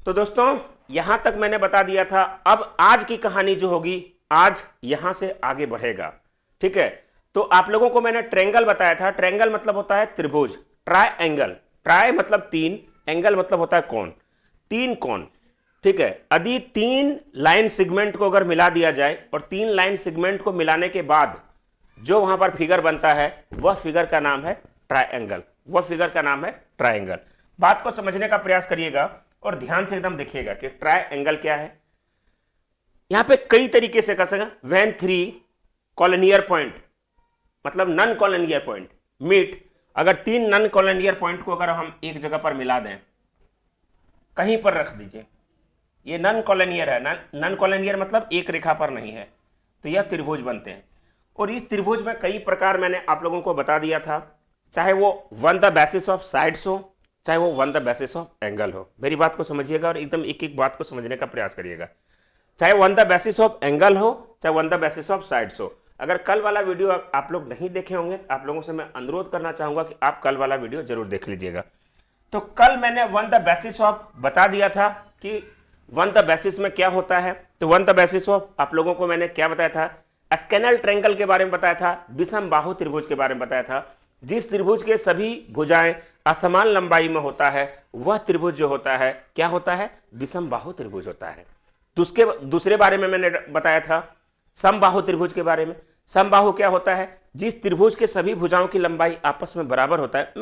तो दोस्तों यहां तक मैंने बता दिया था। अब आज की कहानी जो होगी आज यहां से आगे बढ़ेगा। ठीक है, तो आप लोगों को मैंने ट्रायंगल बताया था। ट्रायंगल मतलब होता है त्रिभुज, ट्रायंगल। ट्राय मतलब तीन, एंगल मतलब होता है कोण, तीन कोण। ठीक है, यदि तीन लाइन सेगमेंट को अगर मिला दिया जाए और तीन लाइन सेगमेंट को मिलाने के बाद जो वहां पर फिगर बनता है वह फिगर का नाम है ट्रायंगल, वह फिगर का नाम है ट्रायंगल। बात को समझने का प्रयास करिएगा और ध्यान से एकदम देखिएगा कि ट्रायंगल क्या है। यहां पे कई तरीके से कर सकें। व्हेन थ्री कॉलोनियर पॉइंट मतलब नन कॉलोनियर पॉइंट मीट, अगर तीन नन कॉलोनियर पॉइंट को अगर हम एक जगह पर मिला दें, कहीं पर रख दीजिए, ये नन कॉलोनियर है। नन कॉलोनियर मतलब एक रेखा पर नहीं है, तो यह त्रिभुज बनते हैं। और इस त्रिभुज में कई प्रकार मैंने आप लोगों को बता दिया था, चाहे वो one the basis of sides हो, चाहे वो one the basis of angle हो। मेरी बात को समझिएगा और एकदम एक एक बात को समझने का प्रयास करिएगा। चाहे one the basis of angle हो, चाहे one the basis of sides हो। अगर कल वाला वीडियो आप लोग नहीं देखे होंगे तो आप लोगों से मैं अनुरोध करना चाहूंगा कि आप कल वाला वीडियो जरूर देख लीजिएगा। तो कल मैंने वन द बेसिस ऑफ बता दिया था कि वन द बेसिस में क्या होता है। तो वन द बेसिस ऑफ आप लोगों को मैंने क्या बताया था, स्केनल ट्रायंगल के बारे में बताया था, विषम बाहु त्रिभुज के बारे में बताया था। जिस त्रिभुज के सभी भुजाएं असमान लंबाई में होता है वह त्रिभुज जो होता है क्या होता है, विषम बाहु त्रिभुज होता है। तो उसके दूसरे बारे में मैंने बताया था समबाहु त्रिभुज के बारे में। समबाहु क्या होता है, जिस त्रिभुज के सभी भुजाओं की लंबाई आपस में बराबर होता है।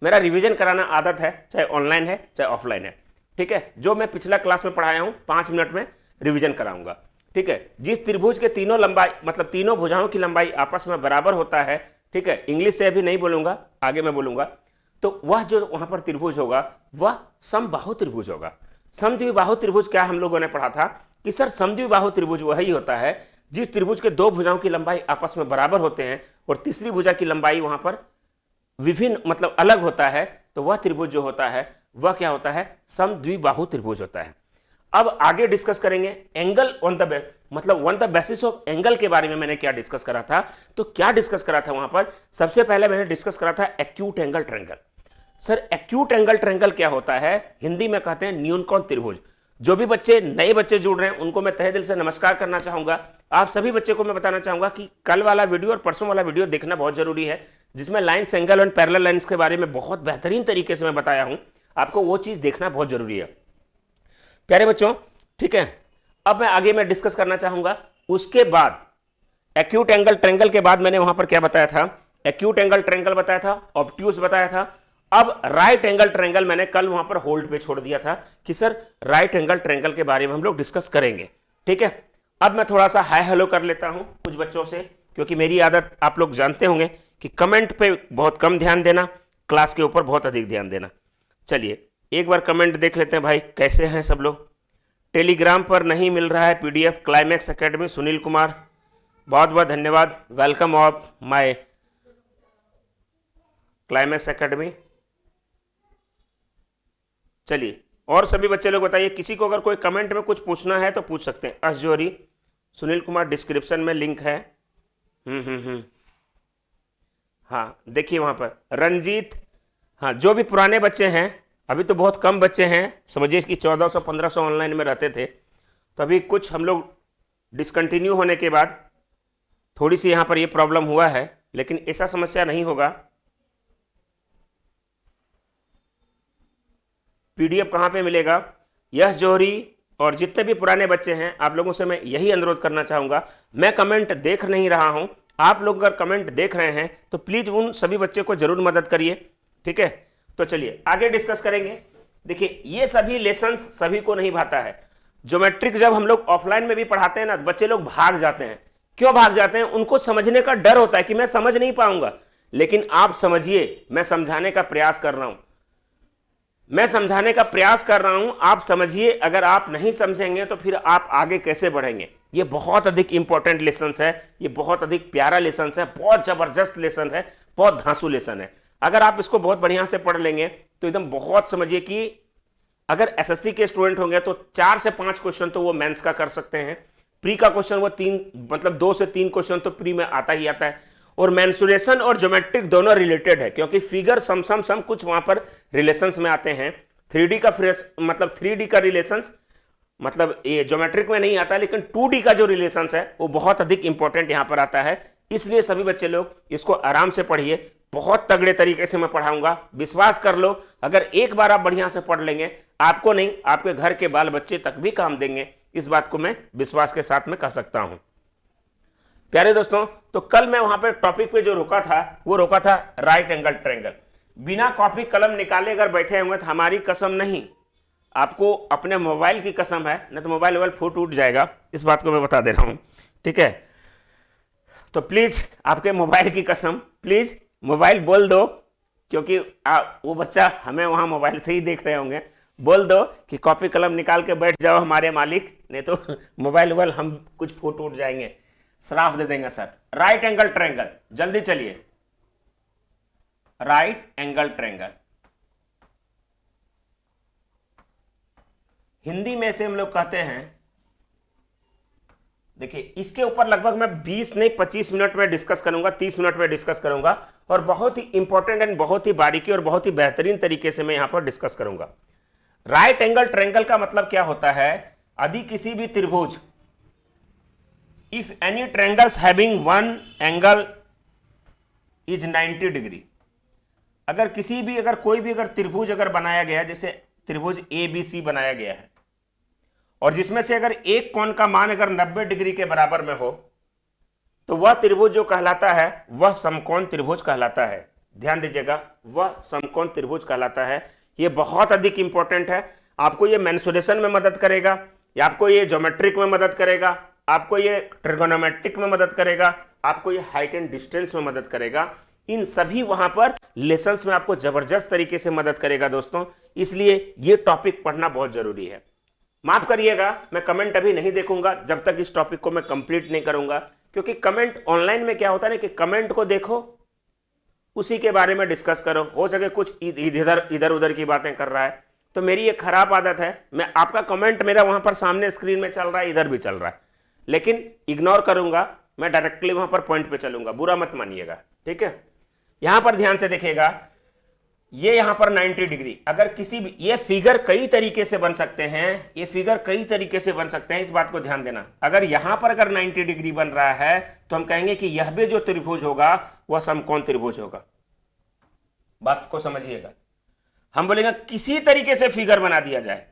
मेरा रिवीजन कराना आदत है, चाहे ऑनलाइन है चाहे ऑफलाइन है। ठीक है, जो मैं पिछला क्लास में पढ़ाया हूं 5 मिनट में रिवीजन कराऊंगा। ठीक है, जिस त्रिभुज के तीनों लंबाई मतलब तीनों भुजाओं की लंबाई आपस में बराबर होता है, ठीक है, इंग्लिश से अभी नहीं बोलूंगा, आगे मैं बोलूंगा, तो वह जो वहां पर त्रिभुज होगा वह समबाहु त्रिभुज होगा। समद्विबाहु त्रिभुज क्या हम लोगों ने पढ़ा था कि सर समद्विबाहु त्रिभुज वही होता है जिस त्रिभुज के दो भुजाओं की लंबाई आपस में बराबर होते हैं और तीसरी भुजा की लंबाई वहां पर विभिन्न मतलब अलग होता है, तो वह त्रिभुज जो होता है वह क्या होता है, समद्विबाहु त्रिभुज होता है। अब आगे डिस्कस करेंगे एंगल ऑन द मतलब one the basis of angle के बारे में मैंने क्या डिस्कस करा था। तो क्या डिस्कस करा था वहां पर, सबसे पहले मैंने डिस्कस करा था acute angle triangle. Sir acute angle triangle क्या होता है, हिंदी में कहते हैं न्यूनकोण त्रिभुज। जो भी बच्चे नए बच्चे जुड़ रहे हैं उनको मैं तहे दिल से नमस्कार करना चाहूंगा। आप सभी बच्चे को मैं बताना चाहूंगा कि कल वाला वीडियो और परसों वाला वीडियो देखना बहुत जरूरी है, जिसमें lines angle and parallel lines के बारे में बहुत बेहतरीन तरीके से मैं बताया हूं। आपको वो चीज देखना बहुत जरूरी है प्यारे बच्चों। ठीक है, अब मैं आगे मैं डिस्कस करना चाहूंगा। उसके बाद एक्यूट एंगल ट्रायंगल के बाद मैंने वहां पर क्या बताया था, एक्यूट एंगल ट्रायंगल बताया था, ऑब्ट्यूज बताया था। अब राइट एंगल ट्रायंगल मैंने कल वहां पर होल्ड पे छोड़ दिया था कि सर राइट एंगल ट्रायंगल के बारे में हम लोग डिस्कस करेंगे। ठीक है, अब मैं थोड़ा सा हाय हेलो कर लेता हूं कुछ बच्चों से, क्योंकि मेरी आदत आप लोग जानते होंगे कि कमेंट पे बहुत कम ध्यान देना, क्लास के ऊपर बहुत अधिक ध्यान देना। चलिए एक बार कमेंट देख लेते हैं भाई, कैसे हैं सब लोग। टेलीग्राम पर नहीं मिल रहा है PDF, climax academy Sunil Kumar, बहुत बहुत धन्यवाद। Welcome of my climax academy. चलिए और सभी बच्चे लोग बताइए, किसी को अगर कोई कमेंट में कुछ पूछना है तो पूछ सकते हैं। अश जौहरी, सुनील कुमार, डिस्क्रिप्शन में लिंक है। हाँ देखिए वहां पर रंजीत, हाँ जो भी पुराने बच्चे हैं, अभी तो बहुत कम बच्चे हैं, समझिए कि 1400-1500 ऑनलाइन में रहते थे, तो अभी कुछ हम लोग डिसकंटिन्यू होने के बाद थोड़ी सी यहाँ पर ये प्रॉब्लम हुआ है, लेकिन ऐसा समस्या नहीं होगा। पीडीएफ कहाँ पे मिलेगा, यश जौहरी और जितने भी पुराने बच्चे हैं, आप लोगों से मैं यही अनुरोध करना चाहूँगा। मैं कमेंट देख नहीं रहा हूँ, आप लोग अगर कमेंट देख रहे हैं तो प्लीज़ उन सभी बच्चे को जरूर मदद करिए। ठीक है, तो चलिए आगे डिस्कस करेंगे। देखिए ये सभी लेसन्स सभी को नहीं भाता है। ज्योमेट्रिक जब हम लोग ऑफलाइन में भी पढ़ाते हैं ना, बच्चे लोग भाग जाते हैं। क्यों भाग जाते हैं, उनको समझने का डर होता है कि मैं समझ नहीं पाऊंगा। लेकिन आप समझिए, मैं समझाने का प्रयास कर रहा हूं, मैं समझाने का प्रयास कर रहा हूं, आप समझिए। अगर आप नहीं समझेंगे तो फिर आप आगे कैसे बढ़ेंगे। ये बहुत अधिक इंपॉर्टेंट लेसन है, ये बहुत अधिक प्यारा लेसन है, बहुत जबरदस्त लेसन है, बहुत धांसू लेसन है। अगर आप इसको बहुत बढ़िया से पढ़ लेंगे तो एकदम बहुत समझिए कि अगर एसएससी के स्टूडेंट होंगे तो 4 से 5 क्वेश्चन तो वो मेंस का कर सकते हैं। प्री का क्वेश्चन वो 2 से 3 क्वेश्चन तो प्री में आता ही आता है। और मेंसुरेशन और ज्योमेट्रिक दोनों रिलेटेड है, क्योंकि फिगर सम कुछ वहां पर रिलेशंस में आते हैं। 3D का मतलब 3D का रिलेशंस, मतलब ये ज्योमेट्रिक में नहीं आता, लेकिन 2D का जो रिलेशंस है वो बहुत अधिक इंपॉर्टेंट यहां पर आता है। इसलिए सभी बच्चे लोग इसको आराम से पढ़िए, बहुत तगड़े तरीके से मैं पढ़ाऊंगा, विश्वास कर लो। अगर एक बार आप बढ़िया से पढ़ लेंगे, आपको नहीं आपके घर के बाल बच्चे तक भी काम देंगे, इस बात को मैं विश्वास के साथ में कह सकता हूं। प्यारे दोस्तों, तो कल मैं वहां पे टॉपिक पे जो रुका था वो रुका था राइट एंगल ट्रायंगल। बिना कॉपी कलम निकाले अगर बैठे होंगे तो हमारी कसम नहीं, आपको अपने मोबाइल की कसम है, नहीं तो मोबाइल फूट उठ जाएगा, इस बात को मैं बता दे रहा हूं, ठीक है। तो प्लीज आपके मोबाइल की कसम, प्लीज मोबाइल बोल दो, क्योंकि वो बच्चा हमें वहां मोबाइल से ही देख रहे होंगे, बोल दो कि कॉपी कलम निकाल के बैठ जाओ हमारे मालिक, नहीं तो मोबाइल हम कुछ फूट उठ जाएंगे, श्राप दे देंगे सर। राइट एंगल ट्रायंगल, जल्दी चलिए, राइट एंगल ट्रायंगल हिंदी में से हम लोग कहते हैं, देखिए इसके ऊपर लगभग मैं 20 नहीं 25 मिनट में डिस्कस करूंगा, 30 मिनट में डिस्कस करूंगा, और बहुत ही इंपॉर्टेंट एंड बहुत ही बारीकी और बहुत ही बेहतरीन तरीके से मैं यहां पर डिस्कस करूंगा। राइट एंगल ट्रायंगल का मतलब क्या होता है? यदि किसी भी त्रिभुज, if any triangles having one angle is 90 degree, अगर किसी भी अगर कोई भी अगर त्रिभुज अगर बनाया गया, जैसे त्रिभुज ABC बनाया गया है, और जिसमें से अगर एक कोण का मान अगर 90 डिग्री के बराबर में हो, तो वह त्रिभुज जो कहलाता है वह समकोण त्रिभुज कहलाता है। ध्यान दीजिएगा, वह समकोण त्रिभुज कहलाता है। यह बहुत अधिक इंपॉर्टेंट है, आपको यह मेंसुरेशन में मदद करेगा, या आपको ये ज्योमेट्रिक में मदद करेगा, आपको ये ट्रिगोनोमेट्रिक में मदद करेगा, आपको ये हाइट एंड डिस्टेंस में मदद करेगा। इन सभी वहां पर लेसन्स में आपको जबरदस्त तरीके से मदद करेगा दोस्तों, इसलिए ये टॉपिक पढ़ना बहुत जरूरी है। माफ करिएगा, मैं कमेंट अभी नहीं देखूंगा जब तक इस टॉपिक को मैं कंप्लीट नहीं करूंगा, क्योंकि कमेंट ऑनलाइन में क्या होता है ना कि कमेंट को देखो, उसी के बारे में डिस्कस करो, हो सके कुछ इधर उधर की बातें कर रहा है, तो मेरी ये खराब आदत है, मैं आपका कमेंट मेरा वहां पर सामने स्क्रीन में चल रहा है, इधर भी चल रहा है, लेकिन इग्नोर करूंगा, मैं डायरेक्टली वहां पर पॉइंट पे चलूंगा, बुरा मत मानिएगा, ठीक है। यहां पर ध्यान से देखिएगा, ये यहां पर 90 डिग्री, अगर किसी भी, ये फिगर कई तरीके से बन सकते हैं, ये फिगर कई तरीके से बन सकते हैं, इस बात को ध्यान देना। अगर यहां पर अगर 90 डिग्री बन रहा है तो हम कहेंगे कि यह भी जो त्रिभुज होगा वह समकोण त्रिभुज होगा। बात को समझिएगा, हम बोलेंगे किसी तरीके से फिगर बना दिया जाए,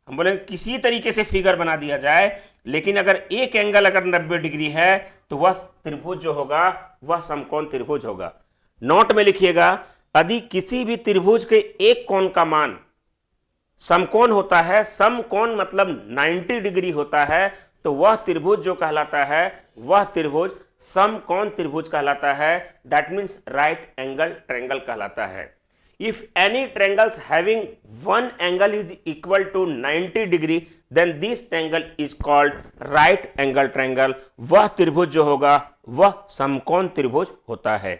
हम बोलेंगे किसी तरीके से फिगर बना दिया जाए, लेकिन अगर एक एंगल अगर 90 डिग्री है तो वह त्रिभुज जो होगा वह समकोण त्रिभुज होगा। नोट में लिखिएगा, यदि किसी भी त्रिभुज के एक कोण का मान समकोण होता है, समकोण मतलब 90 डिग्री होता है, तो वह त्रिभुज जो कहलाता है वह त्रिभुज समकोण त्रिभुज कहलाता है। That means right angle triangle कहलाता है। If any triangles having one angle is equal to 90 degree, then this triangle is called right angle triangle। वह त्रिभुज जो होगा वह समकोण त्रिभुज होता है।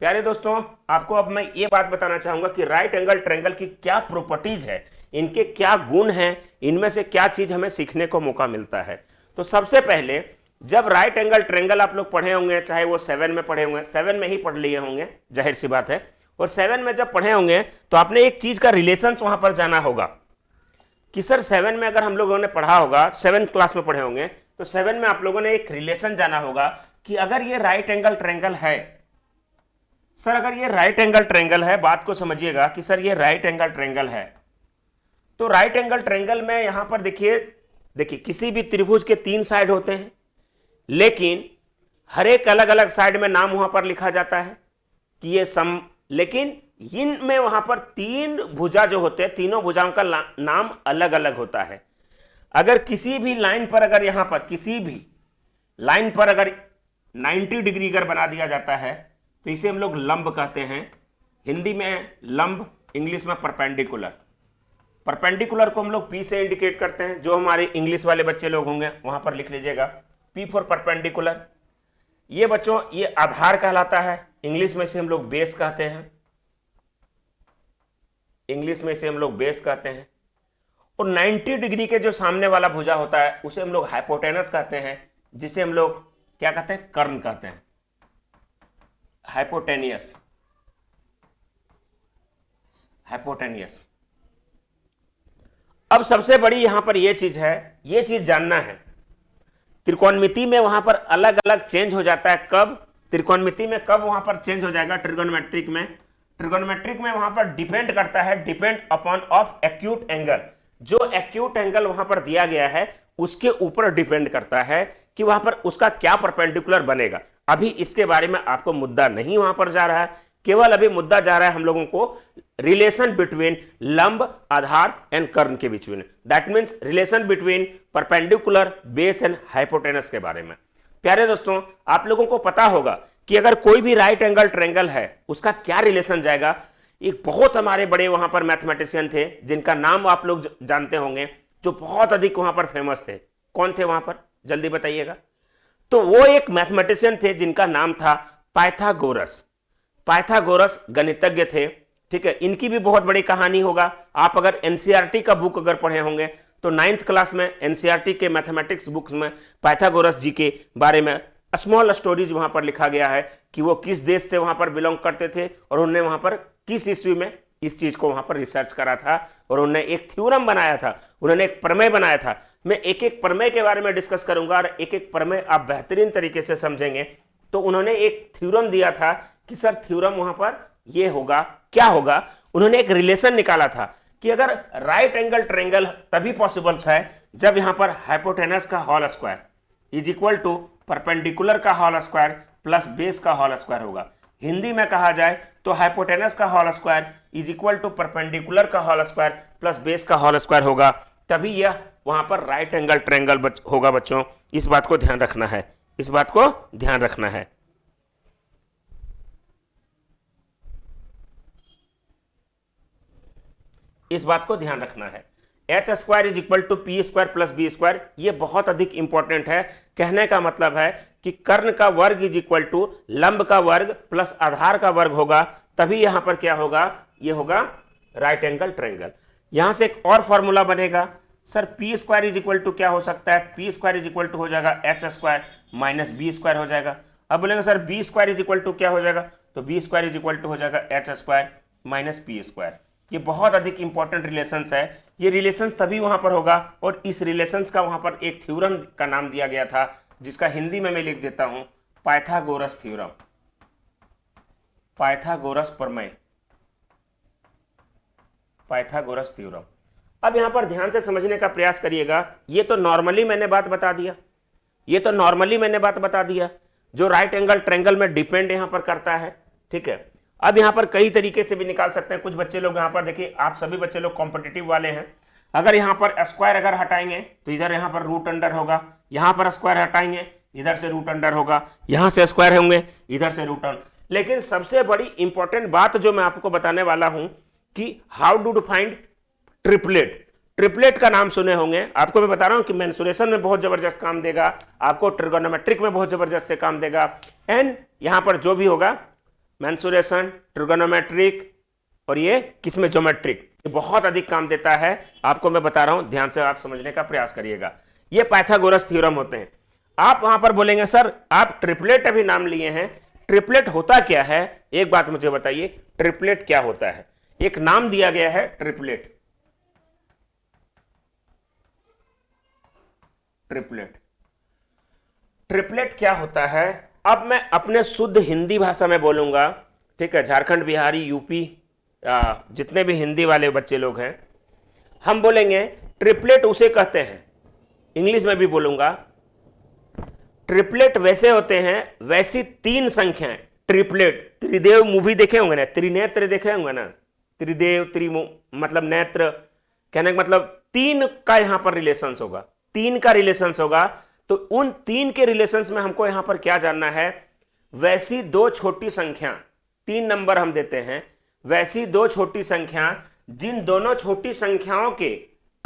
प्यारे दोस्तों, आपको अब मैं ये बात बताना चाहूंगा कि राइट एंगल ट्रायंगल की क्या प्रॉपर्टीज है, इनके क्या गुण हैं, इनमें से क्या चीज हमें सीखने को मौका मिलता है। तो सबसे पहले, जब राइट एंगल ट्रायंगल आप लोग पढ़े होंगे, चाहे वो 7 में पढ़े होंगे, 7 में ही पढ़ लिए होंगे, जाहिर सी बात है, और 7 में जब पढ़े होंगे तो आपने एक चीज का रिलेशंस वहां पर जाना होगा कि सर 7 में अगर हम लोगों ने पढ़ा होगा, 7th क्लास में पढ़े होंगे, तो 7 में आप लोगों ने एक रिलेशन जाना होगा कि अगर ये राइट एंगल ट्रायंगल है, सर अगर ये राइट एंगल ट्रायंगल है, बात को समझिएगा कि सर ये राइट एंगल ट्रायंगल है, तो राइट एंगल ट्रायंगल में यहां पर देखिए किसी भी त्रिभुज के 3 साइड होते हैं, लेकिन हर एक अलग अलग साइड में नाम वहां पर लिखा जाता है कि ये सम, लेकिन इनमें वहां पर 3 भुजा जो होते हैं, तीनों भुजाओं का नाम अलग अलग होता है। अगर किसी भी लाइन पर, अगर यहां पर किसी भी लाइन पर अगर 90 डिग्री अगर बना दिया जाता है तो इसे हम लोग लंब कहते हैं। हिंदी में लंब, इंग्लिश में परपेंडिकुलर। परपेंडिकुलर को हम लोग P से इंडिकेट करते हैं, जो हमारे इंग्लिश वाले बच्चे लोग होंगे वहां पर लिख लीजिएगा P फॉर परपेंडिकुलर। ये बच्चों ये आधार कहलाता है, इंग्लिश में से हम लोग बेस कहते हैं, इंग्लिश में से हम लोग बेस कहते हैं। और 90 डिग्री के जो सामने वाला भुजा होता है उसे हम लोग हाइपोटेनस कहते हैं, जिसे हम लोग क्या कहते हैं, कर्ण कहते हैं, हाइपोटेनियस, हाइपोटेनियस। अब सबसे बड़ी यहां पर यह चीज है, यह चीज जानना है, त्रिकोणमिति में वहां पर अलग अलग चेंज हो जाता है। कब? त्रिकोणमिति में कब वहां पर चेंज हो जाएगा? ट्रिगोनोमेट्रिक में। ट्रिगोनोमेट्रिक में वहां पर डिपेंड करता है, depend upon of acute angle. जो एक्यूट एंगल वहां पर दिया गया है उसके ऊपर डिपेंड करता है कि वहां पर उसका क्या परपेंडिकुलर बनेगा। अभी इसके बारे में आपको मुद्दा नहीं वहां पर जा रहा है, केवल अभी मुद्दा जा रहा है हम लोगों को रिलेशन बिटवीन लंब, आधार एंड कर्ण के बीच में। That means relation between perpendicular, base and hypotenuse के बारे में। प्यारे दोस्तों, आप लोगों को पता होगा कि अगर कोई भी राइट एंगल ट्रायंगल है उसका क्या रिलेशन जाएगा। एक बहुत हमारे बड़े वहां पर मैथमेटिशियन थे जिनका नाम आप लोग जानते होंगे, जो बहुत अधिक वहां पर फेमस थे। कौन थे वहां पर? जल्दी बताइएगा। तो वो एक मैथमेटिशियन थे जिनका नाम था पाइथागोरस। पाइथागोरस गणितज्ञ थे, ठीक है। इनकी भी बहुत बड़ी कहानी होगा। आप अगर एनसीईआरटी का बुक अगर पढ़े होंगे तो 9th क्लास में एनसीईआरटी के मैथमेटिक्स बुक्स में पाइथागोरस जी के बारे में स्मॉल स्टोरीज वहां पर लिखा गया है कि वो किस देश से वहां पर बिलोंग करते थे और उन्होंने वहां पर किस ईस्वी में इस चीज को वहां पर रिसर्च करा था और उन्होंने एक थ्योरम बनाया था, उन्होंने एक प्रमेय बनाया था। मैं एक एक प्रमेय के बारे में डिस्कस करूंगा और एक एक प्रमेय आप बेहतरीन तरीके से समझेंगे। तो उन्होंने एक थ्योरम दिया था कि सर थ्योरम वहां पर ये होगा, क्या होगा? उन्होंने एक रिलेशन निकाला था कि अगर राइट एंगल ट्रायंगल तभी पॉसिबल है जब यहां पर हाइपोटेनस का whole square is equal to perpendicular का होल स्क्वायर प्लस बेस का होल स्क्वायर होगा। हिंदी में कहा जाए तो हाइपोटेनस का whole square is equal to perpendicular का होल स्क्वायर प्लस बेस का होल स्क्वायर होगा, तभी यह वहां पर राइट एंगल ट्रायंगल होगा। बच्चों, इस बात को ध्यान रखना है, इस बात को ध्यान रखना है। इस बात को ध्यान रखना है। H square is equal to P square plus B square, ये बहुत अधिक इंपॉर्टेंट है। कहने का मतलब है कि कर्ण का वर्ग इज इक्वल टू लंब का वर्ग प्लस आधार का वर्ग होगा, तभी यहां पर क्या होगा? ये होगा राइट एंगल ट्रायंगल। यहां से एक और फॉर्मूला बनेगा, sir P square is equal to क्या हो सकता है? P square is equal to हो जाएगा H square minus B square हो जाएगा। अब बोलेंगे sir B square is equal to क्या हो जाएगा? तो B square is equal to हो जाएगा H square minus P square. ये बहुत अधिक इंपॉर्टेंट रिलेशंस है। ये रिलेशंस तभी वहां पर होगा और इस रिलेशंस का वहां पर एक थ्योरम का नाम दिया गया था जिसका हिंदी में मैं लिख देता हूं पाइथागोरस थ्योरम, पाइथागोरस प्रमेय, पाइथागोरस थ्योरम। अब यहां पर ध्यान से समझने का प्रयास करिएगा। ये तो नॉर्मली मैंने बात बता दिया, ये तो नॉर्मली मैंने बात बता दिया जो राइट एंगल ट्रायंगल में डिपेंड यहां पर करता है, ठीक है। अब यहां पर कई तरीके से भी निकाल सकते हैं। कुछ बच्चे लोग यहां पर देखिए, आप सभी बच्चे लोग कॉम्पिटिटिव वाले हैं। अगर यहां पर स्क्वायर अगर हटाएंगे तो इधर यहां पर रूट अंडर होगा, यहां पर स्क्वायर हटाएंगे इधर से रूट अंडर होगा, यहां से स्क्वायर होंगे इधर से रूट अंडर। लेकिन सबसे बड़ी इंपॉर्टेंट बात जो मैं आपको बताने वाला हूं कि how do find triplet. Triplet का नाम सुने होंगे, आपको मैं बता रहा हूं कि मेंसुरेशन में बहुत जबरदस्त काम देगा, आपको ट्रिगोनोमेट्रिक में बहुत जबरदस्त से काम देगा, एंड यहां पर जो भी होगा मेंसुरेशन, ट्रिगोनोमेट्रिक और ये किसमें? ज्योमेट्रिक, ये बहुत अधिक काम देता है। आपको मैं बता रहा हूं, ध्यान से आप समझने का प्रयास करिएगा। ये पाइथागोरस थ्योरम होते हैं। आप वहां पर बोलेंगे सर आप ट्रिपलेट अभी नाम लिए हैं, ट्रिपलेट होता क्या है? एक बात मुझे बताइए, ट्रिपलेट क्या होता है? एक नाम दिया गया है ट्रिपलेट, ट्रिपलेट, ट्रिपलेट क्या होता है? अब मैं अपने शुद्ध हिंदी भाषा में बोलूंगा, ठीक है। झारखंड, बिहारी, यूपी, जितने भी हिंदी वाले बच्चे लोग हैं, हम बोलेंगे ट्रिपलेट उसे कहते हैं। इंग्लिश में भी बोलूंगा, ट्रिपलेट वैसे होते हैं, वैसी तीन संख्याएं। ट्रिपलेट, त्रिदेव मूवी देखे होंगे ना, त्रिनेत्र देखे होंगे ना, त्रिदेव मतलब नेत्र, कहने का मतलब तीन का यहां पर रिलेशंस होगा, तीन का रिलेशंस होगा। तो उन तीन के रिलेशंस में हमको यहां पर क्या जानना है? वैसी दो छोटी संख्या, 3 नंबर हम देते हैं, वैसी दो छोटी संख्या जिन दोनों छोटी संख्याओं के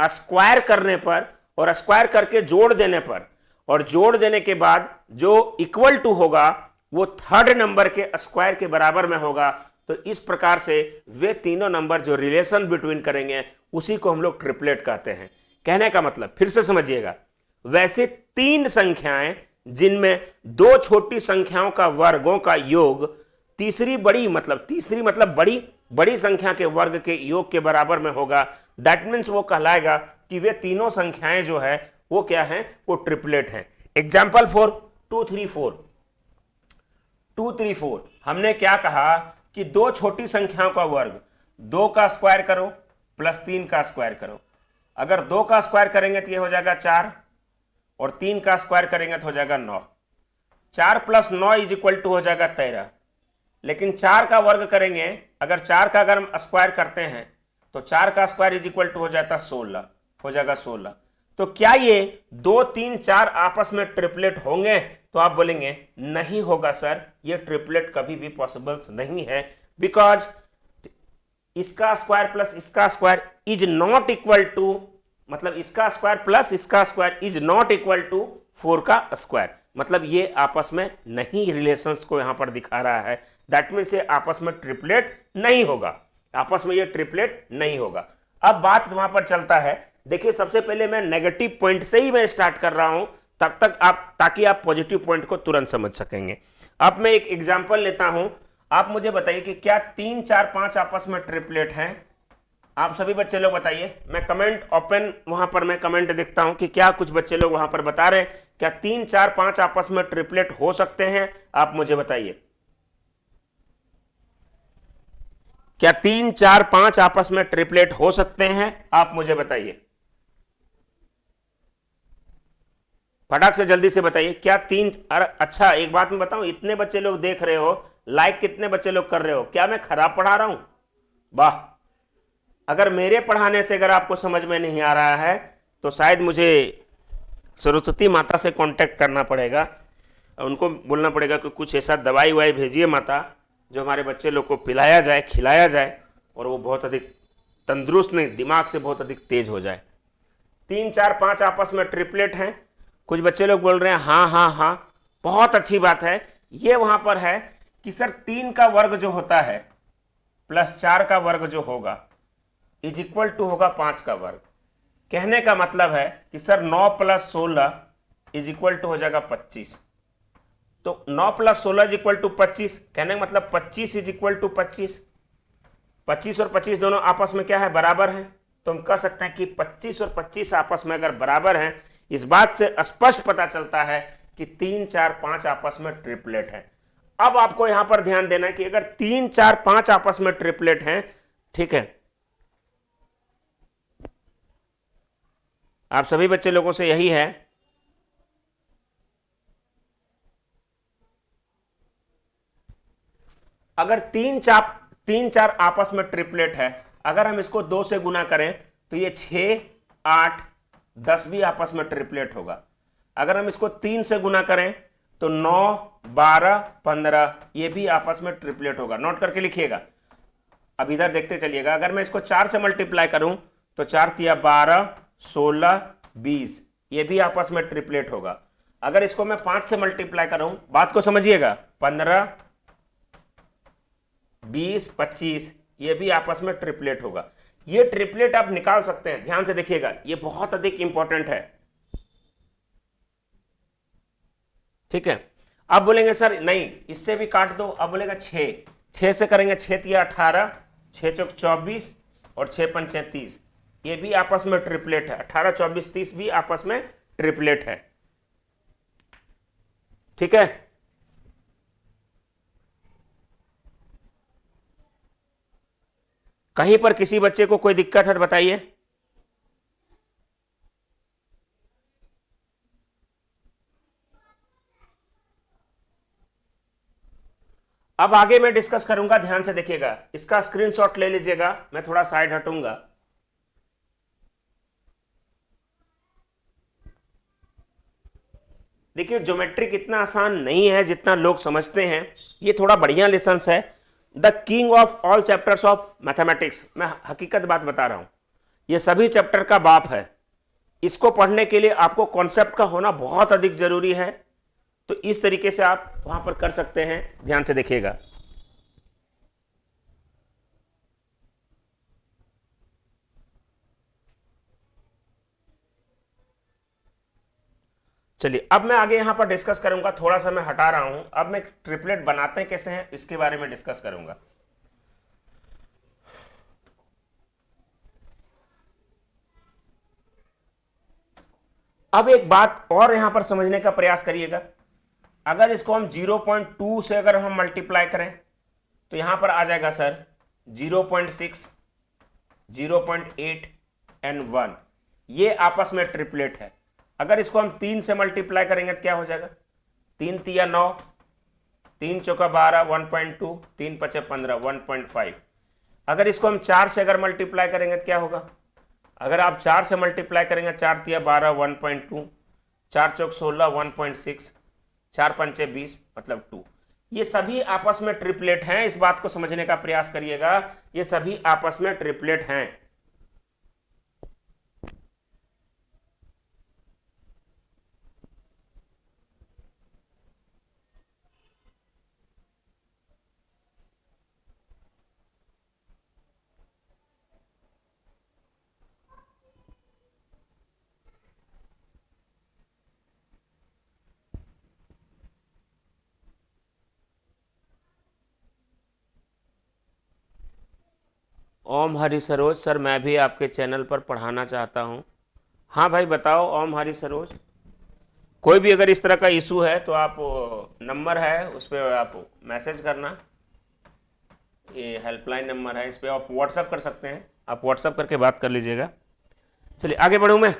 स्क्वायर करने पर और स्क्वायर करके जोड़ देने पर और जोड़ देने के बाद जो इक्वल टू होगा वो थर्ड नंबर के स्क्वायर के बराबर में होगा। तो इस प्रकार से वे तीनों नंबर जो रिलेशन बिटवीन करेंगे उसी को हम लोग ट्रिपलेट कहते हैं। कहने का मतलब फिर से समझिएगा, वैसे तीन संख्याएं जिनमें दो छोटी संख्याओं का वर्गों का योग तीसरी बड़ी संख्या के वर्ग के योग के बराबर में होगा। दैट मीन्स वो कहलाएगा कि वे तीनों संख्याएं जो है वो क्या है, वो ट्रिपलेट हैं। एग्जाम्पल फॉर 234 हमने क्या कहा कि दो छोटी संख्याओं का वर्ग, 2 का स्क्वायर करो प्लस 3 का स्क्वायर करो। अगर 2 का स्क्वायर करेंगे तो ये हो जाएगा 4 और 3 का स्क्वायर करेंगे तो हो जाएगा 9। 4 प्लस 9 इज इक्वल टू हो जाएगा 13। लेकिन 4 का वर्ग करेंगे, अगर 4 का अगर हम स्क्वायर करते हैं तो 4 का स्क्वायर इज इक्वल टू हो जाता 16, हो जाएगा 16। तो क्या ये 2, 3, 4 आपस में ट्रिपलेट होंगे? तो आप बोलेंगे नहीं होगा सर, ये ट्रिपलेट कभी भी पॉसिबल नहीं है, बिकॉज इसका स्क्वायर प्लस इसका square is not equal to, मतलब इसका स्क्वायर प्लस इसका square is not equal to 4 का स्क्वायर। मतलब ये आपस में नहीं रिलेशंस को यहां पर दिखा रहा है। दैट मीन्स ये आपस में ट्रिपलेट नहीं होगा, आपस में ये ट्रिपलेट नहीं होगा। अब बात वहां पर चलता है, देखिए सबसे पहले मैं नेगेटिव पॉइंट से ही मैं स्टार्ट कर रहा हूं तब तक आप, ताकि आप पॉजिटिव पॉइंट को तुरंत समझ सकेंगे। अब मैं एक एग्जांपल लेता हूं, आप मुझे बताइए कि क्या 3, 4, 5 आपस में ट्रिपलेट हैं? आप सभी बच्चे लोग बताइए। मैं कमेंट ओपन, वहां पर मैं कमेंट देखता हूं कि क्या कुछ बच्चे लोग वहां पर बता रहे हैं क्या 3, 4, 5 आपस में ट्रिपलेट हो सकते हैं? आप मुझे बताइए, क्या 3, 4, 5 आपस में ट्रिपलेट हो सकते हैं? आप मुझे बताइए, फटाक से जल्दी से बताइए। क्या 3, अरे अच्छा एक बात मैं बताऊं, इतने बच्चे लोग देख रहे हो, लाइक कितने बच्चे लोग कर रहे हो? क्या मैं खराब पढ़ा रहा हूं? वाह! अगर मेरे पढ़ाने से अगर आपको समझ में नहीं आ रहा है तो शायद मुझे सरस्वती माता से कांटेक्ट करना पड़ेगा, उनको बोलना पड़ेगा कि कुछ ऐसा दवाई ववाई भेजिए माता जो हमारे बच्चे लोग को पिलाया जाए, खिलाया जाए और वो बहुत अधिक तंदुरुस्त नहीं, दिमाग से बहुत अधिक तेज हो जाए। 3, 4, 5 आपस में ट्रिपलेट हैं। कुछ बच्चे लोग बोल रहे हैं हाँ हाँ हाँ, बहुत अच्छी बात है। ये वहां पर है कि सर 3 का वर्ग जो होता है प्लस 4 का वर्ग जो होगा इज इक्वल टू होगा 5 का वर्ग। कहने का मतलब है कि sir 9 plus 16 is equal to हो जाएगा 25। तो 9 प्लस 16 इज इक्वल टू 25, कहने का मतलब 25 इज इक्वल टू 25। 25 और 25 दोनों आपस में क्या है, बराबर है। तो हम कह सकते हैं कि 25 और 25 आपस में अगर बराबर हैं, इस बात से स्पष्ट पता चलता है कि 3, 4, 5 आपस में ट्रिपलेट है। अब आपको यहां पर ध्यान देना है कि अगर 3, 4, 5 आपस में ट्रिपलेट हैं, ठीक है, आप सभी बच्चे लोगों से यही है, अगर 3, 4 आपस में ट्रिपलेट है, अगर हम इसको 2 से गुना करें तो ये 6, 8, 10 भी आपस में ट्रिपलेट होगा। अगर हम इसको 3 से गुना करें तो 9, 12, 15 ये भी आपस में ट्रिपलेट होगा। नोट करके लिखिएगा। अब इधर देखते चलिएगा, अगर मैं इसको 4 से मल्टीप्लाई करूं तो 4 तिया 12, 16, 20 ये भी आपस में ट्रिपलेट होगा। अगर इसको मैं 5 से मल्टीप्लाई करूं, बात को समझिएगा, 15, 20, 25 ये भी आपस में ट्रिपलेट होगा। ये ट्रिपलेट आप निकाल सकते हैं, ध्यान से देखिएगा, ये बहुत अधिक इंपॉर्टेंट है, ठीक है। अब बोलेंगे सर नहीं इससे भी काट दो, अब बोलेगा 6 से करेंगे, 6 तिया 18, 6 चौक 24 और 6 पंच 30 ये भी आपस में ट्रिपलेट है। 18, 24, 30 भी आपस में ट्रिपलेट है, ठीक है। कहीं पर किसी बच्चे को कोई दिक्कत है तो बताइए। अब आगे मैं डिस्कस करूंगा, ध्यान से देखिएगा, इसका स्क्रीनशॉट ले लीजिएगा, मैं थोड़ा साइड हटूंगा। देखिए ज्योमेट्रिक इतना आसान नहीं है जितना लोग समझते हैं, ये थोड़ा बढ़िया लेसन्स है। The king of all chapters of mathematics, मैं हकीकत बात बता रहा हूं, ये सभी चैप्टर का बाप है। इसको पढ़ने के लिए आपको कॉन्सेप्ट का होना बहुत अधिक जरूरी है। तो इस तरीके से आप वहां पर कर सकते हैं, ध्यान से देखिएगा। चलिए अब मैं आगे यहां पर डिस्कस करूंगा, थोड़ा सा मैं हटा रहा हूं। अब मैं ट्रिपलेट बनाते हैं कैसे हैं इसके बारे में डिस्कस करूंगा। अब एक बात और यहां पर समझने का प्रयास करिएगा, अगर इसको हम 0.2 से अगर हम मल्टीप्लाई करें तो यहां पर आ जाएगा सर 0.6, 0.8 एंड 1। ये आपस में ट्रिपलेट है। अगर इसको हम 3 से मल्टीप्लाई करेंगे तो क्या हो जाएगा, 3 तिया 9, 3 चौका 12, 1.2, 3 पचे 15, 1.5। अगर इसको हम 4 से अगर मल्टीप्लाई करेंगे तो क्या होगा, अगर आप 4 से मल्टीप्लाई करेंगे, 4 तिया 12, 1.2, 4 चौक 16, 1.6, 4 पंचे 20 मतलब 2। ये सभी आपस में ट्रिपलेट हैं, इस बात को समझने का प्रयास करिएगा, ये सभी आपस में ट्रिपलेट हैं। ओम हरि सरोज सर, मैं भी आपके चैनल पर पढ़ाना चाहता हूँ। हाँ भाई बताओ ओम हरि सरोज, कोई भी अगर इस तरह का इशू है तो आप नंबर है उस पर आप मैसेज करना, ये हेल्पलाइन नंबर है, इस पर आप व्हाट्सअप कर सकते हैं, आप व्हाट्सअप करके बात कर लीजिएगा। चलिए आगे बढ़ूँ मैं।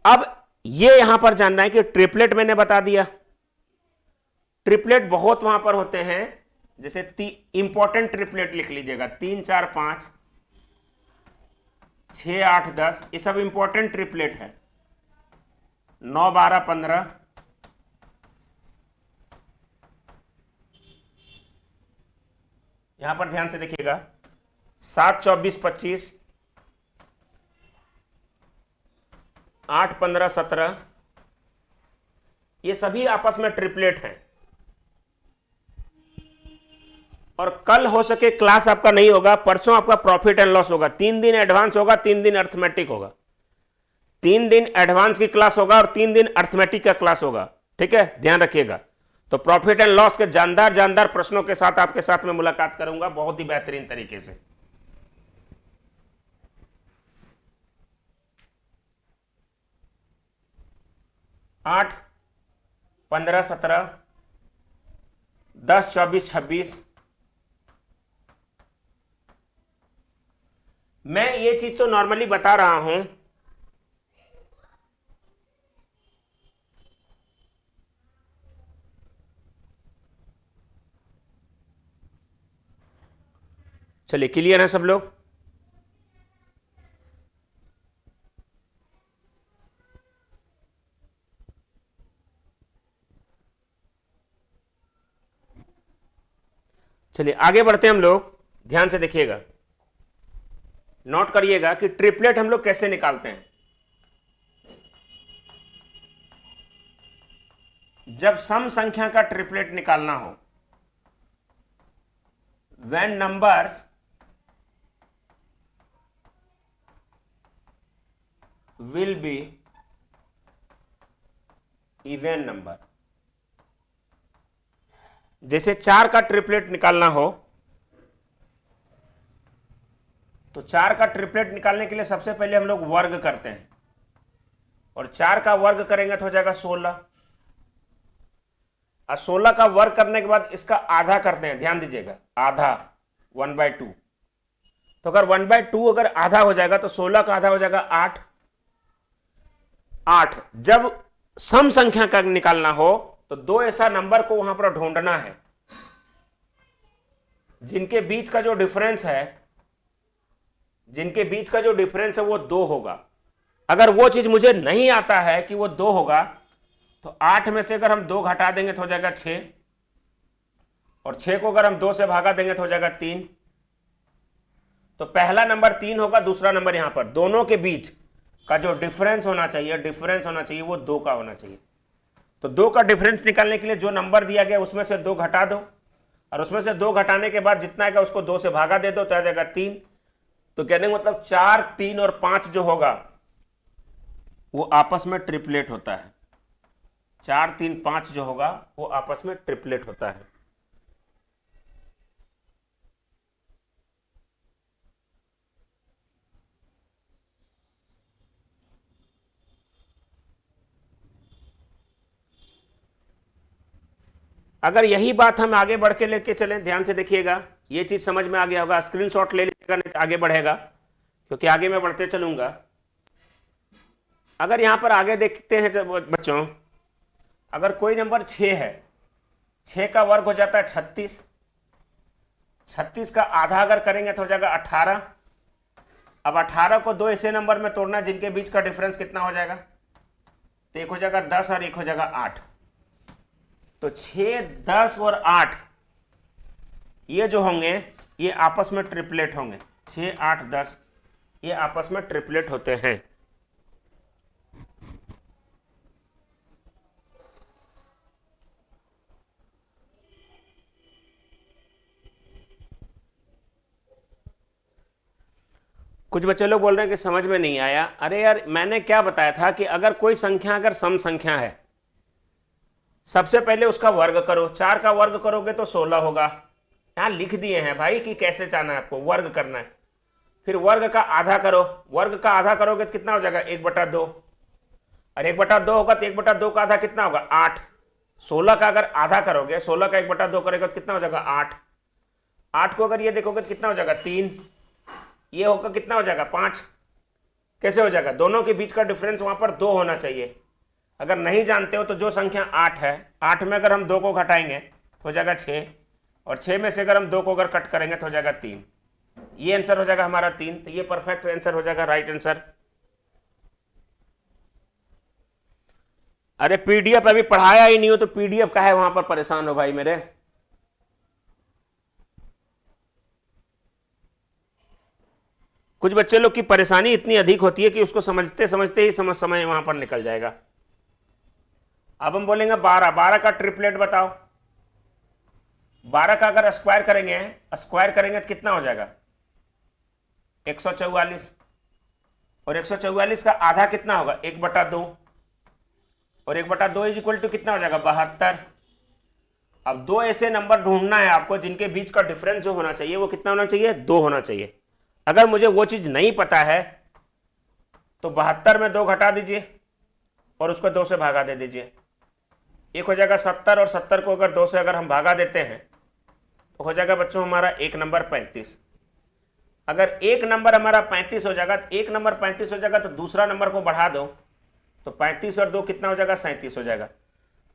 अब ये यहां पर जानना है कि ट्रिपलेट मैंने बता दिया, ट्रिपलेट बहुत वहां पर होते हैं, जैसे इंपॉर्टेंट ट्रिपलेट लिख लीजिएगा, 3 4 5, 6 8 10, ये सब इंपॉर्टेंट ट्रिपलेट है। 9 12 15, यहां पर ध्यान से देखिएगा, 7 24 25, 8 15 17, ये सभी आपस में ट्रिपलेट हैं। और कल हो सके क्लास आपका नहीं होगा, परसों आपका प्रॉफिट एंड लॉस होगा, 3 दिन एडवांस होगा, 3 दिन अर्थमेटिक होगा, 3 दिन एडवांस की क्लास होगा और 3 दिन अर्थमेटिक का क्लास होगा, ठीक है, ध्यान रखिएगा। तो प्रॉफिट एंड लॉस के जानदार जानदार प्रश्नों के साथ आपके साथ में मुलाकात करूंगा बहुत ही बेहतरीन तरीके से। आठ 15 17, 10 24 26, मैं ये चीज तो नॉर्मली बता रहा हूं, चलिए क्लियर है सब लोग। चलिए आगे बढ़ते हैं हम लोग, ध्यान से देखिएगा, नोट करिएगा कि ट्रिपलेट हम लोग कैसे निकालते हैं। जब सम संख्या का ट्रिपलेट निकालना हो, when numbers will be even number, जैसे 4 का ट्रिपलेट निकालना हो तो 4 का ट्रिपलेट निकालने के लिए सबसे पहले हम लोग वर्ग करते हैं, और 4 का वर्ग करेंगे तो हो जाएगा 16, और 16 का वर्ग करने के बाद इसका आधा करते हैं, ध्यान दीजिएगा, आधा 1/2। तो अगर 1/2 अगर आधा हो जाएगा तो 16 का आधा हो जाएगा 8। 8 जब सम संख्या का निकालना हो तो 2 ऐसा नंबर को वहां पर ढूंढना है जिनके बीच का जो डिफरेंस है, जिनके बीच का जो डिफरेंस है वो 2 होगा। अगर वो चीज मुझे नहीं आता है कि वो 2 होगा तो 8 में से अगर हम 2 घटा देंगे तो हो जाएगा 6, और 6 को अगर हम 2 से भागा देंगे तो हो जाएगा 3। तो पहला नंबर 3 होगा, दूसरा नंबर यहां पर, दोनों के बीच का जो डिफरेंस होना चाहिए, डिफरेंस होना चाहिए वो 2 का होना चाहिए। तो 2 का डिफरेंस निकालने के लिए जो नंबर दिया गया उसमें से 2 घटा दो, और उसमें से 2 घटाने के बाद जितना आएगा उसको 2 से भागा दे दो तो आ जाएगा 3। तो कहने का मतलब 4 3 और 5 जो होगा वो आपस में ट्रिपलेट होता है। 4 3 5 जो होगा वो आपस में ट्रिपलेट होता है। अगर यही बात हम आगे बढ़ के लेके चलें, ध्यान से देखिएगा, ये चीज समझ में आ गया होगा, स्क्रीनशॉट ले लीजिएगा, नहीं तो आगे बढ़ेगा, क्योंकि आगे मैं बढ़ते चलूंगा। अगर यहां पर आगे देखते हैं जब बच्चों, अगर कोई नंबर 6 है, 6 का वर्ग हो जाता है 36, 36 का आधा अगर करेंगे तो हो जाएगा 18। अब 18 को दो ऐसे नंबर में तोड़ना जिनके बीच का डिफरेंस कितना हो जाएगा, तो एक हो जाएगा 10 और एक हो जाएगा 8। तो 6, 10 और 8 ये जो होंगे ये आपस में ट्रिपलेट होंगे। 6, 8, 10 ये आपस में ट्रिपलेट होते हैं। कुछ बच्चे लोग बोल रहे हैं कि समझ में नहीं आया। अरे यार, मैंने क्या बताया था कि अगर कोई संख्या अगर सम संख्या है, सबसे पहले उसका वर्ग करो। 4 का वर्ग करोगे तो 16 होगा। यहां लिख दिए हैं भाई कि कैसे चाहना है आपको, वर्ग करना है। फिर वर्ग का आधा करो, वर्ग का आधा करोगे तो कितना हो जाएगा 1/2, और 1/2 होगा तो 1/2 का आधा कितना होगा 8। 16 का अगर आधा करोगे, 16 का 1/2 करेगा तो कितना हो जाएगा 8। 8 को अगर ये देखोगे तो कितना हो जाएगा 3, ये होगा कितना हो जाएगा 5। कैसे हो जाएगा, दोनों के बीच का डिफरेंस वहां पर 2 होना चाहिए। अगर नहीं जानते हो तो जो संख्या 8 है, 8 में अगर हम 2 को घटाएंगे तो हो जाएगा 6, और 6 में से अगर हम 2 को अगर कट करेंगे तो हो जाएगा 3। ये आंसर हो जाएगा हमारा 3। तो ये परफेक्ट आंसर हो जाएगा, राइट आंसर। अरे पीडीएफ अभी पढ़ाया ही नहीं हो तो पीडीएफ का है वहां पर परेशान हो भाई मेरे। कुछ बच्चे लोग की परेशानी इतनी अधिक होती है कि उसको समझते समझते ही समय वहां पर निकल जाएगा। अब हम बोलेंगे 12, 12 का ट्रिपलेट बताओ। 12 का अगर स्क्वायर करेंगे तो कितना हो जाएगा 144, और 144 का आधा कितना होगा 1/2, और 1/2 इज इक्वल टू कितना हो जाएगा 72। अब दो ऐसे नंबर ढूंढना है आपको जिनके बीच का डिफरेंस जो होना चाहिए वो कितना होना चाहिए 2 होना चाहिए। अगर मुझे वो चीज नहीं पता है तो 72 में 2 घटा दीजिए और उसको 2 से भागा दे दीजिए। एक हो जाएगा 70, और 70 को अगर 2 से अगर हम भागा देते हैं तो हो जाएगा बच्चों हमारा एक नंबर 35। अगर एक नंबर हमारा 35 हो जाएगा, तो एक नंबर 35 हो जाएगा तो दूसरा नंबर को बढ़ा दो तो 35 और 2 कितना हो जाएगा 37 हो जाएगा।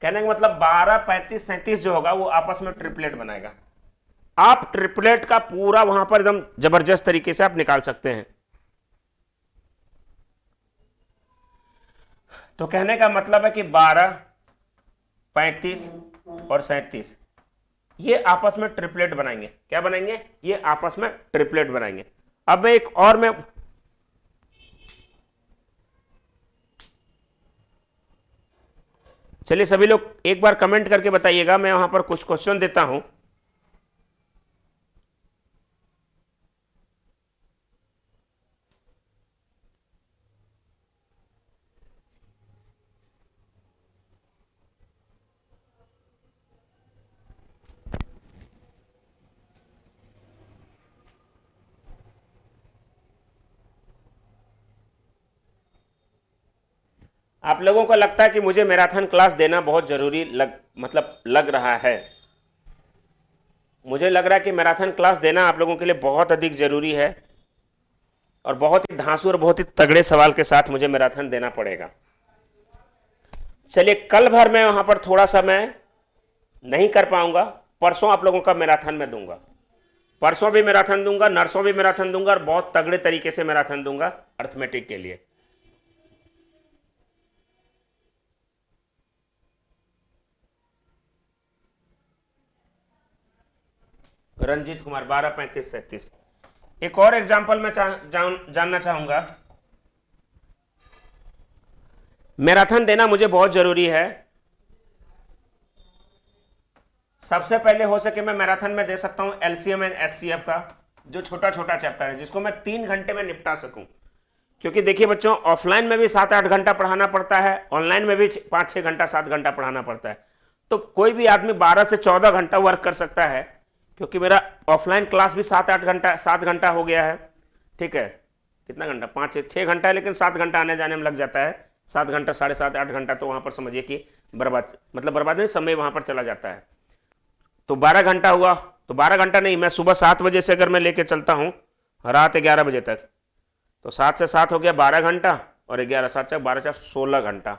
कहने का मतलब 12, 35, 37 जो होगा वो आपस में ट्रिपलेट बनाएगा। आप ट्रिपलेट का पूरा वहां पर एकदम जबरदस्त तरीके से आप निकाल सकते हैं। तो कहने का मतलब है कि 12, 35 और 37 ये आपस में ट्रिपलेट बनाएंगे। क्या बनाएंगे, ये आपस में ट्रिपलेट बनाएंगे। अब मैं एक और चलिए सभी लोग एक बार कमेंट करके बताइएगा, मैं वहां पर कुछ क्वेश्चन देता हूं। आप लोगों को लगता है कि मुझे मैराथन क्लास देना बहुत जरूरी लग रहा है। मुझे लग रहा है कि मैराथन क्लास देना आप लोगों के लिए बहुत अधिक जरूरी है, और बहुत ही धांसू और बहुत ही तगड़े सवाल के साथ मुझे मैराथन देना पड़ेगा। चलिए, कल भर मैं वहां पर थोड़ा सा मैं नहीं कर पाऊंगा, परसों आप लोगों का मैराथन में दूंगा। परसों भी मैराथन दूंगा, नरसों भी मैराथन दूंगा, और बहुत तगड़े तरीके से मैराथन दूंगा अर्थमेटिक के लिए। रंजीत कुमार 12, 35, 37। एक और एग्जाम्पल मैं जानना चाहूंगा। मैराथन देना मुझे बहुत जरूरी है। सबसे पहले हो सके मैं मैराथन में दे सकता हूं एलसीएम एंड एचसीएफ का, जो छोटा छोटा चैप्टर है जिसको मैं 3 घंटे में निपटा सकूं। क्योंकि देखिए बच्चों, ऑफलाइन में भी 7-8 घंटा पढ़ाना पड़ता है, ऑनलाइन में भी 5-6 घंटा 7 घंटा पढ़ाना पड़ता है। तो कोई भी आदमी 12 से 14 घंटा वर्क कर सकता है, क्योंकि मेरा ऑफलाइन क्लास भी 7 घंटा हो गया है। ठीक है, कितना घंटा 5-6 घंटा है, लेकिन 7 घंटा आने जाने में लग जाता है। 7 घंटा 7.5 8 घंटा तो वहां पर समझिए कि बर्बाद नहीं, समय वहां पर चला जाता है। तो 12 घंटा हुआ, तो 12 घंटा नहीं, मैं सुबह 7 बजे से अगर मैं लेके चलता हूँ रात 11 बजे तक, तो 7 से 7 हो गया 12 घंटा, और 11 7 से 12 4 16 घंटा,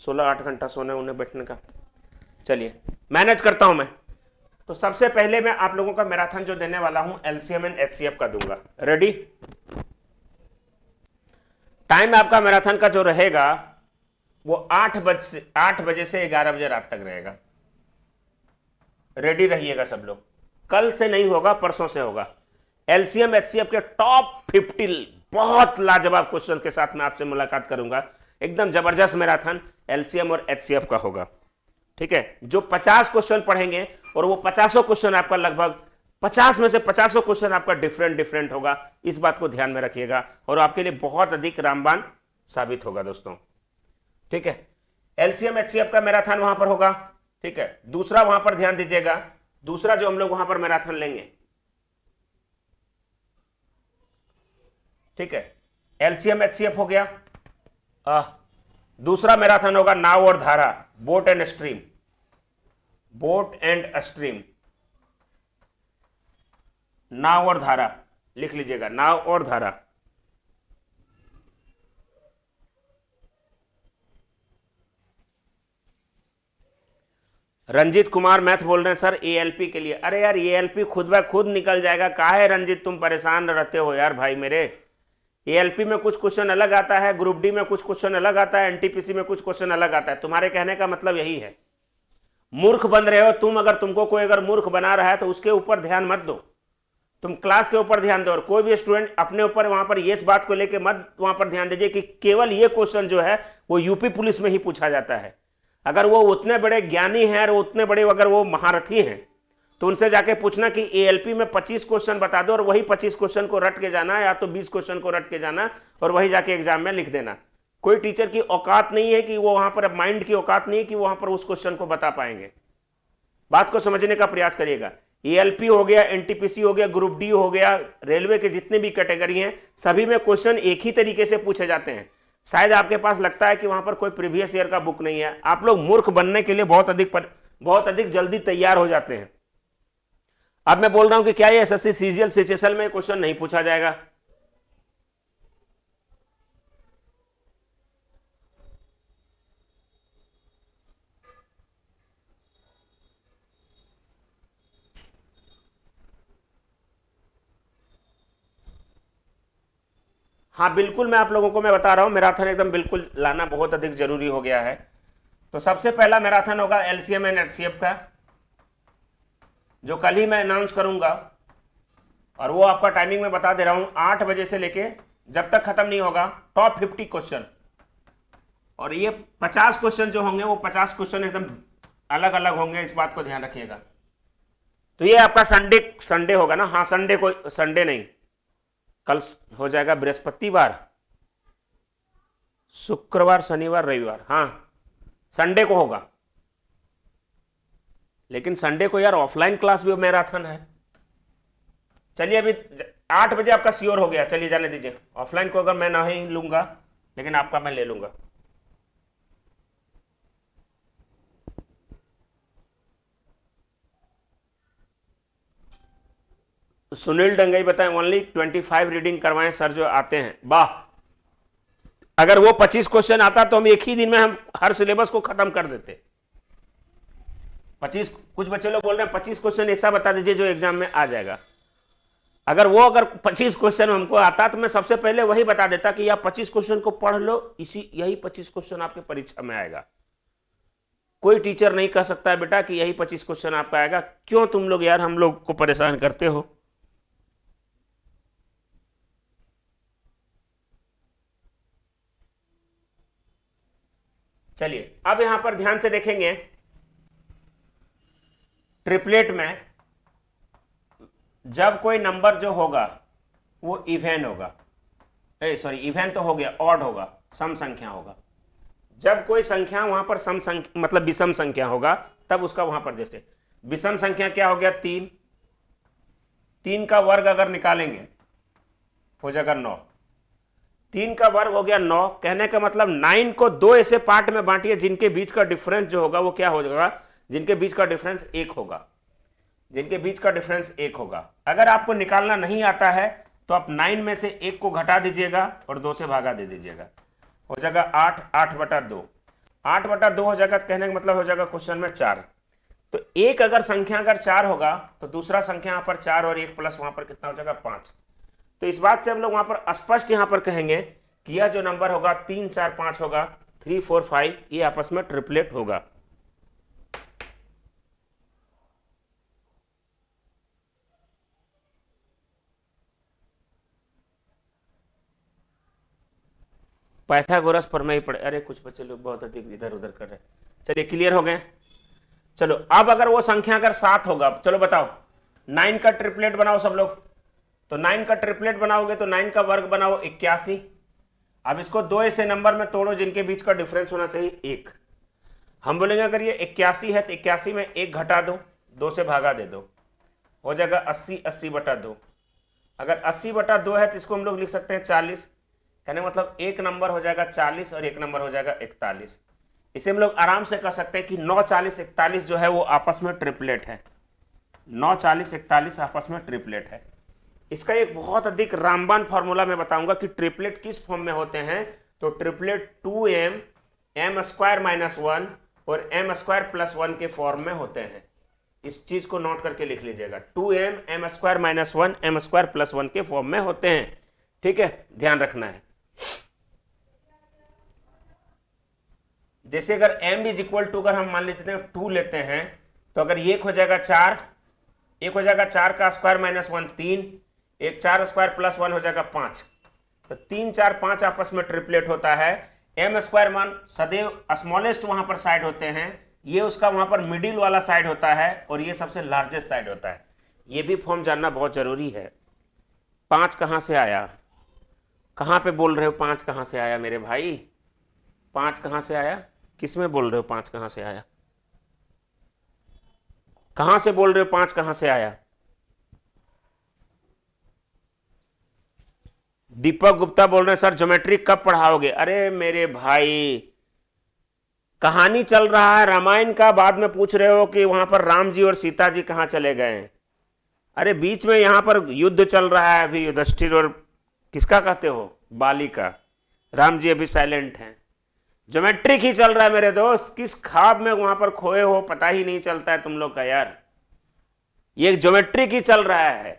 16 8 घंटा सोने उन्हें बैठने का। चलिए मैनेज करता हूं मैं। तो सबसे पहले मैं आप लोगों का मैराथन जो देने वाला हूं एलसीएम एंड एचसीएफ का दूंगा। रेडी? टाइम आपका मैराथन का जो रहेगा वो 8 बजे से 11 बजे रात तक रहेगा। रेडी रहिएगा सब लोग, कल से नहीं होगा, परसों से होगा। एलसीएम एचसीएफ के टॉप 50 बहुत लाजवाब क्वेश्चन के साथ मैं आपसे मुलाकात करूंगा। एकदम जबरदस्त मैराथन एलसीएम और एचसीएफ का होगा, ठीक है। जो 50 क्वेश्चन पढ़ेंगे और वो 50 क्वेश्चन आपका लगभग 50 में से 50 क्वेश्चन आपका डिफरेंट होगा, इस बात को ध्यान में रखिएगा, और आपके लिए बहुत अधिक रामबाण साबित होगा दोस्तों, ठीक है। एलसीएम एचसीएफ का मैराथन वहां पर होगा, ठीक है। दूसरा वहां पर ध्यान दीजिएगा, दूसरा जो हम लोग वहां पर मैराथन लेंगे, ठीक है, एलसीएम एचसीएफ हो गया। दूसरा मैराथन होगा नाव और धारा, boat and stream, boat and stream, नाव और धारा, लिख लीजिएगा, नाव और धारा। रंजीत कुमार मैथ बोल रहे हैं सर एएलपी के लिए। अरे यार एएलपी खुद ब खुद निकल जाएगा, काहे रंजीत तुम परेशान रहते हो यार भाई मेरे। एएलपी में कुछ क्वेश्चन अलग आता है, ग्रुप डी में कुछ क्वेश्चन अलग आता है, एनटीपीसी में कुछ क्वेश्चन अलग आता है। तुम्हारे कहने का मतलब यही है, मूर्ख बन रहे हो तुम। अगर तुमको कोई अगर मूर्ख बना रहा है तो उसके ऊपर ध्यान मत दो, तुम क्लास के ऊपर ध्यान दो। और कोई भी स्टूडेंट अपने ऊपर वहां पर ये इस बात को लेकर मत वहां पर ध्यान दीजिए कि केवल ये क्वेश्चन जो है वो यूपी पुलिस में ही पूछा जाता है। अगर वो उतने बड़े ज्ञानी हैं और उतने बड़े अगर वो महारथी हैं तो उनसे जाके पूछना कि एएलपी में 25 क्वेश्चन बता दो और वही 25 क्वेश्चन को रट के जाना, या तो 20 क्वेश्चन को रट के जाना और वही जाके एग्जाम में लिख देना। कोई टीचर की औकात नहीं है कि वो वहां पर, माइंड की औकात नहीं है कि वहां पर उस क्वेश्चन को बता पाएंगे। बात को समझने का प्रयास करिएगा। एएलपी हो गया, एनटीपीसी हो गया, ग्रुप डी हो गया, रेलवे के जितने भी कैटेगरी हैं सभी में क्वेश्चन एक ही तरीके से पूछे जाते हैं। शायद आपके पास लगता है कि वहां पर कोई प्रीवियस ईयर का बुक नहीं है। आप लोग मूर्ख बनने के लिए बहुत अधिक जल्दी तैयार हो जाते हैं। अब मैं बोल रहा हूं कि क्या ये एसएससी सीजीएल सीएचएसएल में क्वेश्चन नहीं पूछा जाएगा? हाँ बिल्कुल, मैं आप लोगों को मैं बता रहा हूं, मैराथन एकदम बिल्कुल लाना बहुत अधिक जरूरी हो गया है। तो सबसे पहला मैराथन होगा एलसीएम एंड एचसीएफ का, जो कल ही मैं अनाउंस करूंगा, और वो आपका टाइमिंग में बता दे रहा हूं 8 बजे से लेके जब तक खत्म नहीं होगा। टॉप 50 क्वेश्चन, और ये 50 क्वेश्चन जो होंगे वो 50 क्वेश्चन एकदम अलग अलग होंगे, इस बात को ध्यान रखिएगा। तो ये आपका संडे होगा ना? हाँ संडे को, संडे नहीं, कल हो जाएगा बृहस्पतिवार, शुक्रवार, शनिवार, रविवार, हाँ संडे को होगा। लेकिन संडे को यार ऑफलाइन क्लास भी मैराथन है। चलिए अभी 8 बजे आपका श्योर हो गया, चलिए जाने दीजिए। ऑफलाइन को अगर मैं नहीं लूंगा लेकिन आपका मैं ले लूंगा। सुनील डंगई बताएं ओनली 25 रीडिंग करवाएं सर जो आते हैं। वाह, अगर वो 25 क्वेश्चन आता तो हम एक ही दिन में हम हर सिलेबस को खत्म कर देते। 25, कुछ बच्चे लोग बोल रहे हैं 25 क्वेश्चन ऐसा बता दीजिए जो एग्जाम में आ जाएगा। अगर 25 क्वेश्चन हमको आता तो मैं सबसे पहले वही बता देता कि आप 25 क्वेश्चन को पढ़ लो, यही 25 क्वेश्चन आपके परीक्षा में आएगा। कोई टीचर नहीं कह सकता है बेटा कि यही 25 क्वेश्चन आपका आएगा। क्यों तुम लोग यार हम लोग को परेशान करते हो? चलिए अब यहां पर ध्यान से देखेंगे, ट्रिपलेट में जब कोई नंबर जो होगा वो इवेन होगा, इवेन तो हो गया, ऑड होगा, सम संख्या होगा। जब कोई संख्या वहां पर सम संख्या मतलब विषम संख्या होगा तब उसका वहां पर, जैसे विषम संख्या क्या हो गया 3, 3 का वर्ग अगर निकालेंगे हो जाएगा 9, 3 का वर्ग हो गया 9। कहने का मतलब 9 को 2 ऐसे पार्ट में बांटिए जिनके बीच का डिफरेंस जो होगा वो क्या हो जाएगा, जिनके बीच का डिफरेंस 1 होगा। जिनके बीच का डिफरेंस 1 होगा। अगर आपको निकालना नहीं आता है तो आप 9 में से 1 को घटा दीजिएगा और 2 से भागा दे दीजिएगा, हो जाएगा 8, 8/2। 8/2 हो जाएगा, कहने का मतलब हो जाएगा क्वेश्चन में 4। तो एक अगर संख्या अगर 4 होगा तो दूसरा संख्या यहाँ पर 4 और 1 प्लस वहां पर कितना हो जाएगा 5। तो इस बात से हम लोग वहां पर स्पष्ट यहाँ पर कहेंगे कि यह जो नंबर होगा 3, 4, 5 होगा, 3, 4, 5 ये आपस में ट्रिपलेट होगा। पाइथागोरस पर में ही पढ़े, अरे कुछ बच्चे लोग बहुत अधिक इधर उधर कर रहे हैं। चलिए क्लियर हो गए। चलो अब अगर वो संख्या अगर 7 होगा, चलो बताओ 9 का ट्रिपलेट बनाओ सब लोग। तो 9 का ट्रिपलेट बनाओगे तो 9 का वर्ग बनाओ 81। अब इसको 2 ऐसे नंबर में तोड़ो जिनके बीच का डिफरेंस होना चाहिए 1। हम बोलेंगे अगर ये 81 है तो 81 में 1 घटा दो, 2 से भागा दे दो, हो जाएगा 80, 80/2। अगर 80/2 है तो इसको हम लोग लिख सकते हैं 40। कहने मतलब एक नंबर हो जाएगा 40 और एक नंबर हो जाएगा 41। इसे हम लोग आराम से कह सकते हैं कि 9, 40, 41 जो है वो आपस में ट्रिपलेट है। 9, 40, 41 आपस में ट्रिपलेट है। इसका एक बहुत अधिक रामबाण फॉर्मूला मैं बताऊंगा कि ट्रिपलेट किस फॉर्म में होते हैं। तो ट्रिपलेट 2m m² - 1 और m² + 1 के फॉर्म में होते हैं। इस चीज को नोट करके लिख लीजिएगा, 2m m² - 1 m² + 1 के फॉर्म में होते हैं। ठीक है, ध्यान रखना है। जैसे अगर m = अगर हम मान लेते हैं 2 लेते हैं तो अगर एक हो जाएगा 4, एक हो जाएगा 4 का स्क्वायर - 1 3, एक 4 स्क्वायर + 1 हो जाएगा 5। तो 3, 4, 5 आपस में ट्रिपलेट होता है। m² मान सदैव स्मॉलेस्ट वहां पर साइड होते हैं, ये उसका वहां पर मिडिल वाला साइड होता है और ये सबसे लार्जेस्ट साइड होता है। ये भी फॉर्म जानना बहुत जरूरी है। 5 कहां से आया, कहां पे बोल रहे हो 5 कहां से आया मेरे भाई? 5 कहां से आया? किस में बोल रहे हो 5 कहां से आया? कहां से बोल रहे हो 5 कहां से आया? दीपक गुप्ता बोल रहे हैं सर ज्योमेट्री कब पढ़ाओगे? अरे मेरे भाई, कहानी चल रहा है रामायण का, बाद में पूछ रहे हो कि वहां पर राम जी और सीता जी कहां चले गए। अरे बीच में यहां पर युद्ध चल रहा है अभी, युधिष्ठिर और किसका कहते हो, बाली का। राम जी अभी साइलेंट हैं। ज्योमेट्रिक ही चल रहा है मेरे दोस्त, किस ख्वाब में वहां पर खोए हो पता ही नहीं चलता है तुम लोग का यार। ये ज्योमेट्रिक ही चल रहा है,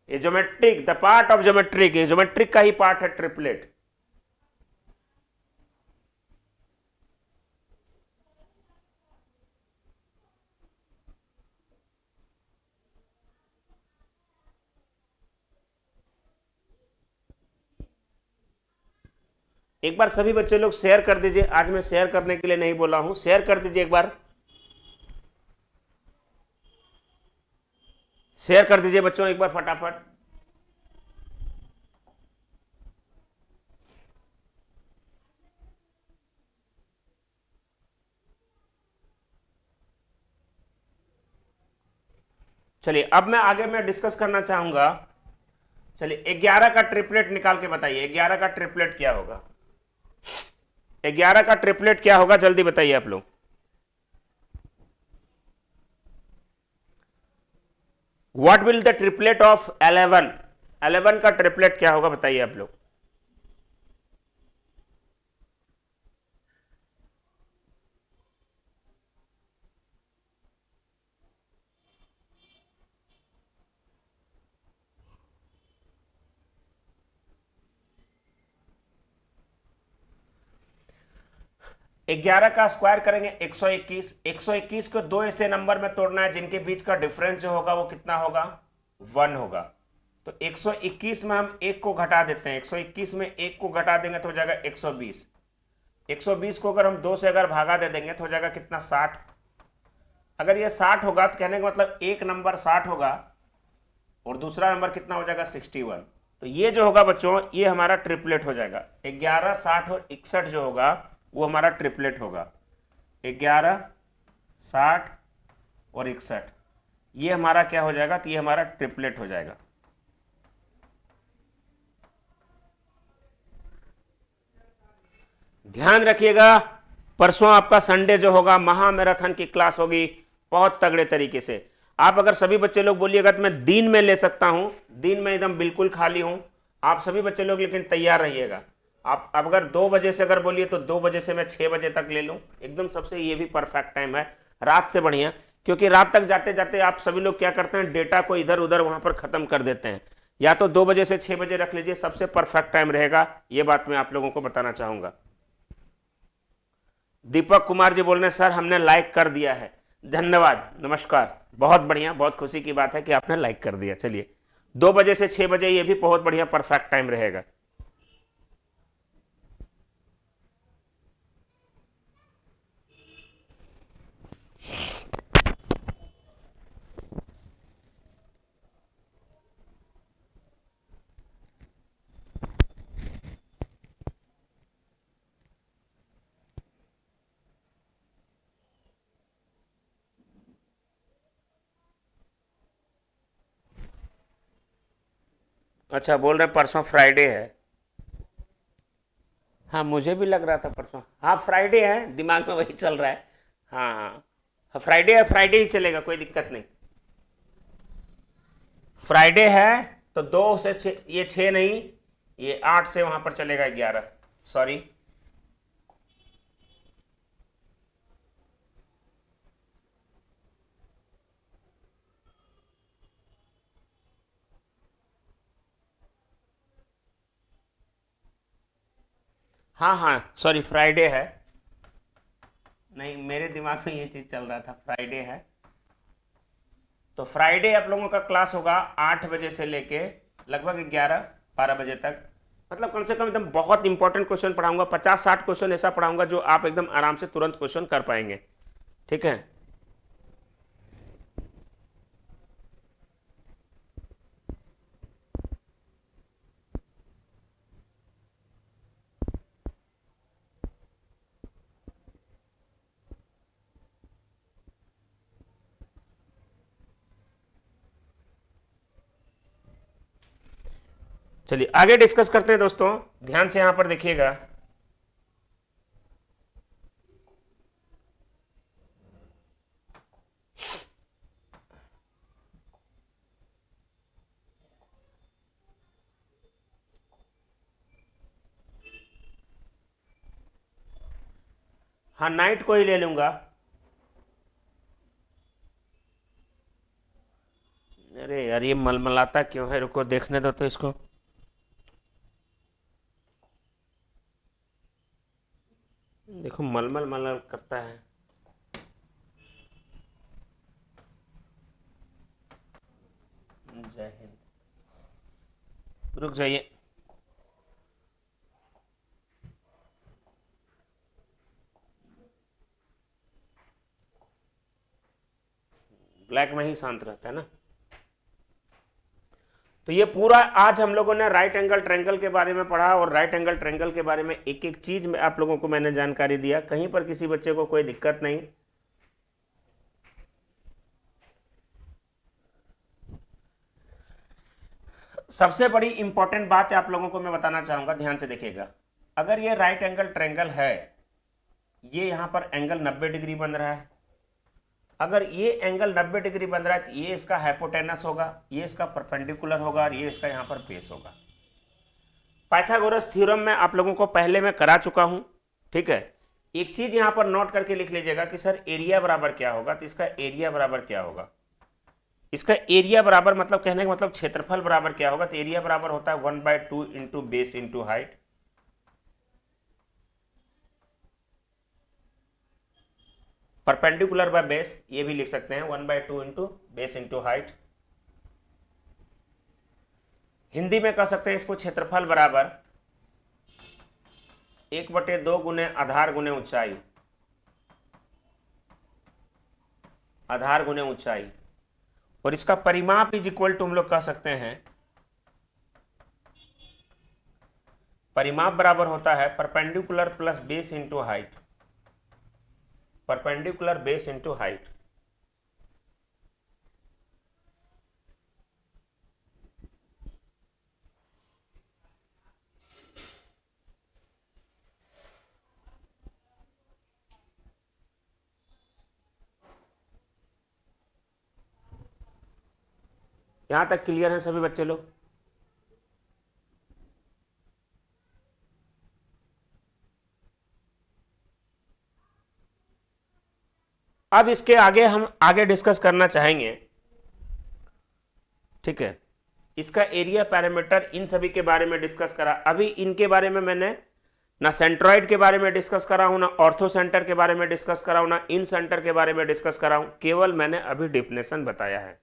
ये geometric, the part of geometric, ये ज्योमेट्रिक का ही पार्ट है ट्रिपलेट। एक बार सभी बच्चे लोग शेयर कर दीजिए, आज मैं शेयर करने के लिए नहीं बोला हूं, शेयर कर दीजिए एक बार, शेयर कर दीजिए बच्चों एक बार फटाफट। चलिए अब मैं आगे मैं डिस्कस करना चाहूंगा। चलिए 11 का ट्रिपलेट निकाल के बताइए, 11 का ट्रिपलेट क्या होगा? 11 का ट्रिपलेट क्या होगा जल्दी बताइए आप लोग। What will the triplet of 11? 11 का ट्रिपलेट क्या होगा बताइए आप लोग। ग्यारह का स्क्वायर करेंगे 121। 121 को 2 ऐसे नंबर में तोड़ना है जिनके बीच का डिफरेंस जो होगा वो कितना होगा, 1 होगा। तो 121 में हम 1 को घटा देते हैं, 121 में 1 को घटा देंगे तो हो जाएगा 120। 120 को अगर हम 2 से अगर भागा दे देंगे तो हो जाएगा कितना, 60। अगर ये 60 होगा तो कहने का मतलब एक नंबर 60 होगा और दूसरा नंबर कितना हो जाएगा, 61। तो ये जो होगा बच्चों ये हमारा ट्रिपलेट हो जाएगा। 11, 60 और 61 जो होगा वो हमारा ट्रिपलेट होगा। 11, 60 और 61 ये हमारा क्या हो जाएगा, तो ये हमारा ट्रिपलेट हो जाएगा। ध्यान रखिएगा, परसों आपका संडे जो होगा महामैराथन की क्लास होगी बहुत तगड़े तरीके से। आप अगर सभी बच्चे लोग बोलिएगा तो मैं दिन में ले सकता हूं, दिन में एकदम बिल्कुल खाली हूं, आप सभी बच्चे लोग, लेकिन तैयार रहिएगा। आप अब अगर 2 बजे से अगर बोलिए तो 2 बजे से मैं 6 बजे तक ले लूं, एकदम सबसे ये भी परफेक्ट टाइम है, रात से बढ़िया। क्योंकि रात तक जाते जाते आप सभी लोग क्या करते हैं, डेटा को इधर उधर वहां पर खत्म कर देते हैं। या तो 2 बजे से 6 बजे रख लीजिए, सबसे परफेक्ट टाइम रहेगा, ये बात मैं आप लोगों को बताना चाहूंगा। दीपक कुमार जी बोल रहे हैं सर हमने लाइक कर दिया है, धन्यवाद, नमस्कार, बहुत बढ़िया, बहुत खुशी की बात है कि आपने लाइक कर दिया। चलिए 2 बजे से 6 बजे ये भी बहुत बढ़िया परफेक्ट टाइम रहेगा। अच्छा, बोल रहे परसों फ्राइडे है। हाँ मुझे भी लग रहा था परसों, हाँ फ्राइडे है, दिमाग में वही चल रहा है। हाँ हाँ हाँ, फ्राइडे है, फ्राइडे ही चलेगा, कोई दिक्कत नहीं। फ्राइडे है तो 2 से 6, ये 6 नहीं, ये 8 से वहां पर चलेगा 11, सॉरी। हाँ हाँ सॉरी, फ्राइडे है, नहीं मेरे दिमाग में ये चीज चल रहा था, फ्राइडे है। तो फ्राइडे आप लोगों का क्लास होगा 8 बजे से लेके लगभग 11-12 बजे तक। मतलब कम से कम एकदम बहुत इंपॉर्टेंट क्वेश्चन पढ़ाऊंगा, 50-60 क्वेश्चन ऐसा पढ़ाऊंगा जो आप एकदम आराम से तुरंत क्वेश्चन कर पाएंगे, ठीक है। चलिए आगे डिस्कस करते हैं दोस्तों, ध्यान से यहां पर देखिएगा। हाँ नाइट को ही ले लूंगा। अरे यार ये मलमलाता क्यों है, रुको देखने दो तो इसको। देखो मलमल मलमल करता है। जय हिंद, रुक जाइए। ब्लैक में ही शांत रहता है ना। तो ये पूरा आज हम लोगों ने राइट एंगल ट्रायंगल के बारे में पढ़ा, और राइट एंगल ट्रायंगल के बारे में एक एक चीज में आप लोगों को मैंने जानकारी दिया, कहीं पर किसी बच्चे को कोई दिक्कत नहीं। सबसे बड़ी इंपॉर्टेंट बात आप लोगों को मैं बताना चाहूंगा, ध्यान से देखिएगा। अगर ये राइट एंगल ट्रायंगल है, ये यहां पर एंगल 90 डिग्री बन रहा है। अगर ये एंगल 90 डिग्री बन रहा है तो ये इसका हाइपोटेनस होगा, ये इसका परपेंडिकुलर होगा, और ये इसका यहां पर बेस होगा। पाइथागोरस थ्योरम में आप लोगों को पहले मैं करा चुका हूं, ठीक है। एक चीज यहां पर नोट करके लिख लीजिएगा कि सर एरिया बराबर क्या होगा, तो इसका एरिया बराबर क्या होगा। इसका एरिया बराबर मतलब कहने का मतलब क्षेत्रफल बराबर क्या होगा, तो एरिया बराबर होता है 1/2 into base into height. Perpendicular by base ये भी लिख सकते हैं, 1/2 into base into height. Hindi में कह सकते हैं इसको क्षेत्रफल बराबर 1/2 गुने आधार गुने ऊंचाई, आधार गुने ऊंचाई। और इसका परिमाप इज इक्वल टू हम लोग कह सकते हैं, परिमाप बराबर होता है perpendicular plus base into height, perpendicular base into height. यहां तक क्लियर है सभी बच्चे लोग? अब इसके आगे हम आगे डिस्कस करना चाहेंगे, ठीक है। इसका एरिया पैरामीटर इन सभी के बारे में डिस्कस करा। अभी इनके बारे में मैंने ना सेंट्रॉइड के बारे में डिस्कस करा हूं, ना ऑर्थो सेंटर के बारे में डिस्कस करा हूं, ना इन सेंटर के बारे में डिस्कस करा हूं, केवल मैंने अभी डिफिनेशन बताया है।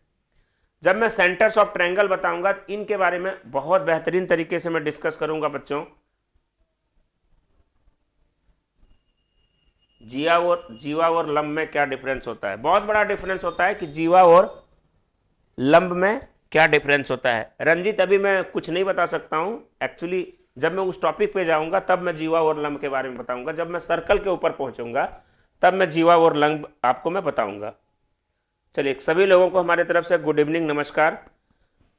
जब मैं सेंटर्स ऑफ ट्रायंगल बताऊंगा तो इनके बारे में बहुत बेहतरीन तरीके से मैं डिस्कस करूंगा बच्चों। जीवा और लंब में क्या डिफरेंस होता है? बहुत बड़ा डिफरेंस होता है कि जीवा और लंब में क्या डिफरेंस होता है। रंजीत अभी मैं कुछ नहीं बता सकता हूं एक्चुअली, जब मैं उस टॉपिक पे जाऊंगा तब मैं जीवा और लंब के बारे में बताऊंगा। जब मैं सर्कल के ऊपर पहुंचूंगा तब मैं जीवा और लंब आपको मैं बताऊंगा। चलिए, सभी लोगों को हमारे तरफ से गुड इवनिंग, नमस्कार।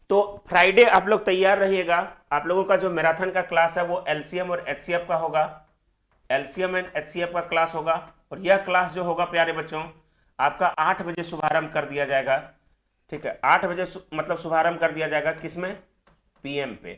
तो फ्राइडे आप लोग तैयार रहिएगा। आप लोगों का जो मैराथन का क्लास है वो एलसीएम और एचसीएफ का होगा। एलसीएम एंड एचसीएफ का क्लास होगा, और यह क्लास जो होगा प्यारे बच्चों आपका 8 बजे शुभारंभ कर दिया जाएगा। ठीक है, 8 बजे मतलब शुभारंभ कर दिया जाएगा। किसमें? पीएम पे।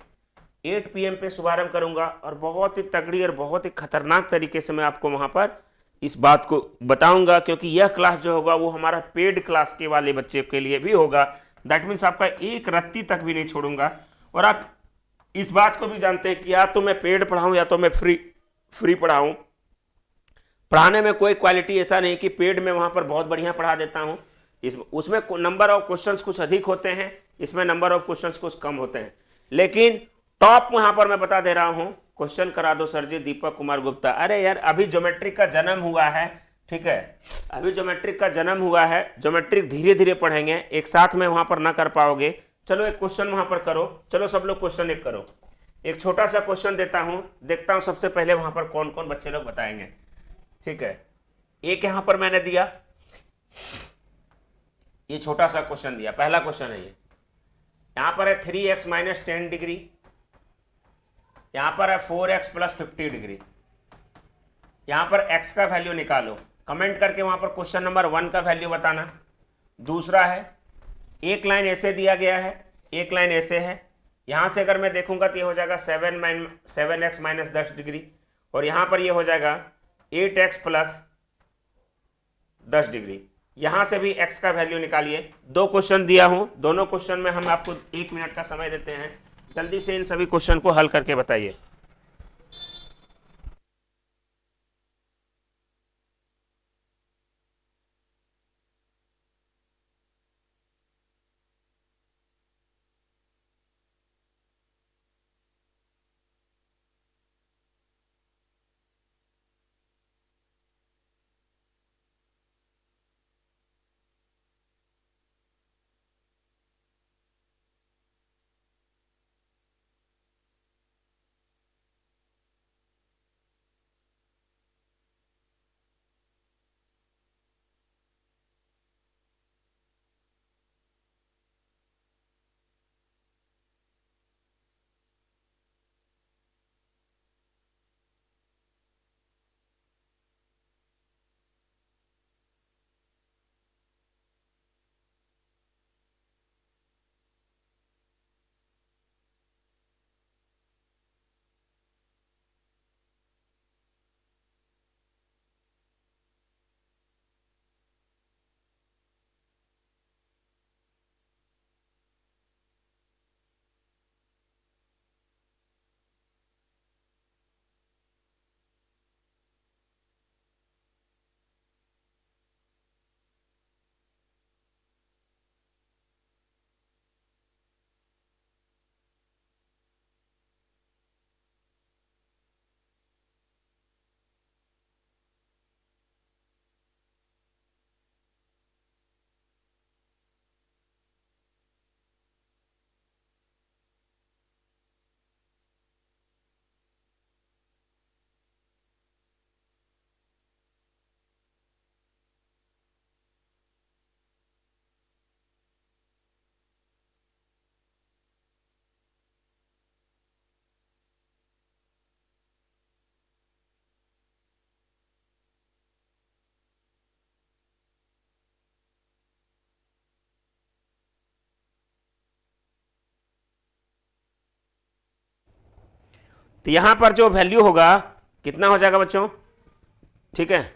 8 पीएम पे शुभारंभ करूंगा, और बहुत ही तगड़ी और बहुत ही खतरनाक तरीके से मैं आपको वहां पर इस बात को बताऊंगा, क्योंकि यह क्लास जो होगा वो हमारा पेड क्लास के वाले बच्चे के लिए भी होगा। दैट मीन्स आपका एक रत्ती तक भी नहीं छोड़ूंगा। और आप इस बात को भी जानते हैं कि या तो मैं पेड पढ़ाऊं या तो मैं फ्री पढ़ाऊं। पढ़ाने में कोई क्वालिटी ऐसा नहीं कि पेड में वहां पर बहुत बढ़िया पढ़ा देता हूं। उसमें नंबर ऑफ क्वेश्चंस कुछ अधिक होते हैं, इसमें नंबर ऑफ क्वेश्चंस कुछ कम होते हैं, लेकिन टॉप वहां पर मैं बता दे रहा हूं। क्वेश्चन करा दो सर जी, दीपक कुमार गुप्ता। अरे यार, अभी ज्योमेट्रिक का जन्म हुआ है, ठीक है, अभी ज्योमेट्रिक का जन्म हुआ है। ज्योमेट्रिक धीरे धीरे पढ़ेंगे, एक साथ में वहां पर ना कर पाओगे। चलो एक क्वेश्चन वहां पर करो, चलो सब लोग क्वेश्चन एक करो। एक छोटा सा क्वेश्चन देता हूं, देखता हूं सबसे पहले वहां पर कौन कौन बच्चे लोग बताएंगे। ठीक है, एक यहां पर मैंने दिया, ये छोटा सा क्वेश्चन दिया, पहला क्वेश्चन है ये। यहां पर है 3x माइनस 10 डिग्री, यहां पर है 4x प्लस 50 डिग्री। यहां पर x का वैल्यू निकालो। कमेंट करके वहां पर क्वेश्चन नंबर 1 का वैल्यू बताना। दूसरा है, एक लाइन ऐसे दिया गया है, एक लाइन ऐसे है। यहां से अगर मैं देखूंगा तो ये हो जाएगा 7x माइनस 10 डिग्री, और यहां पर ये हो जाएगा 8x प्लस 10 डिग्री। यहां से भी x का वैल्यू निकालिए। 2 क्वेश्चन दिया हूं, दोनों क्वेश्चन में हम आपको 1 मिनट का समय देते हैं। जल्दी से इन सभी क्वेश्चन को हल करके बताइए। तो यहां पर जो वैल्यू होगा कितना हो जाएगा बच्चों, ठीक है,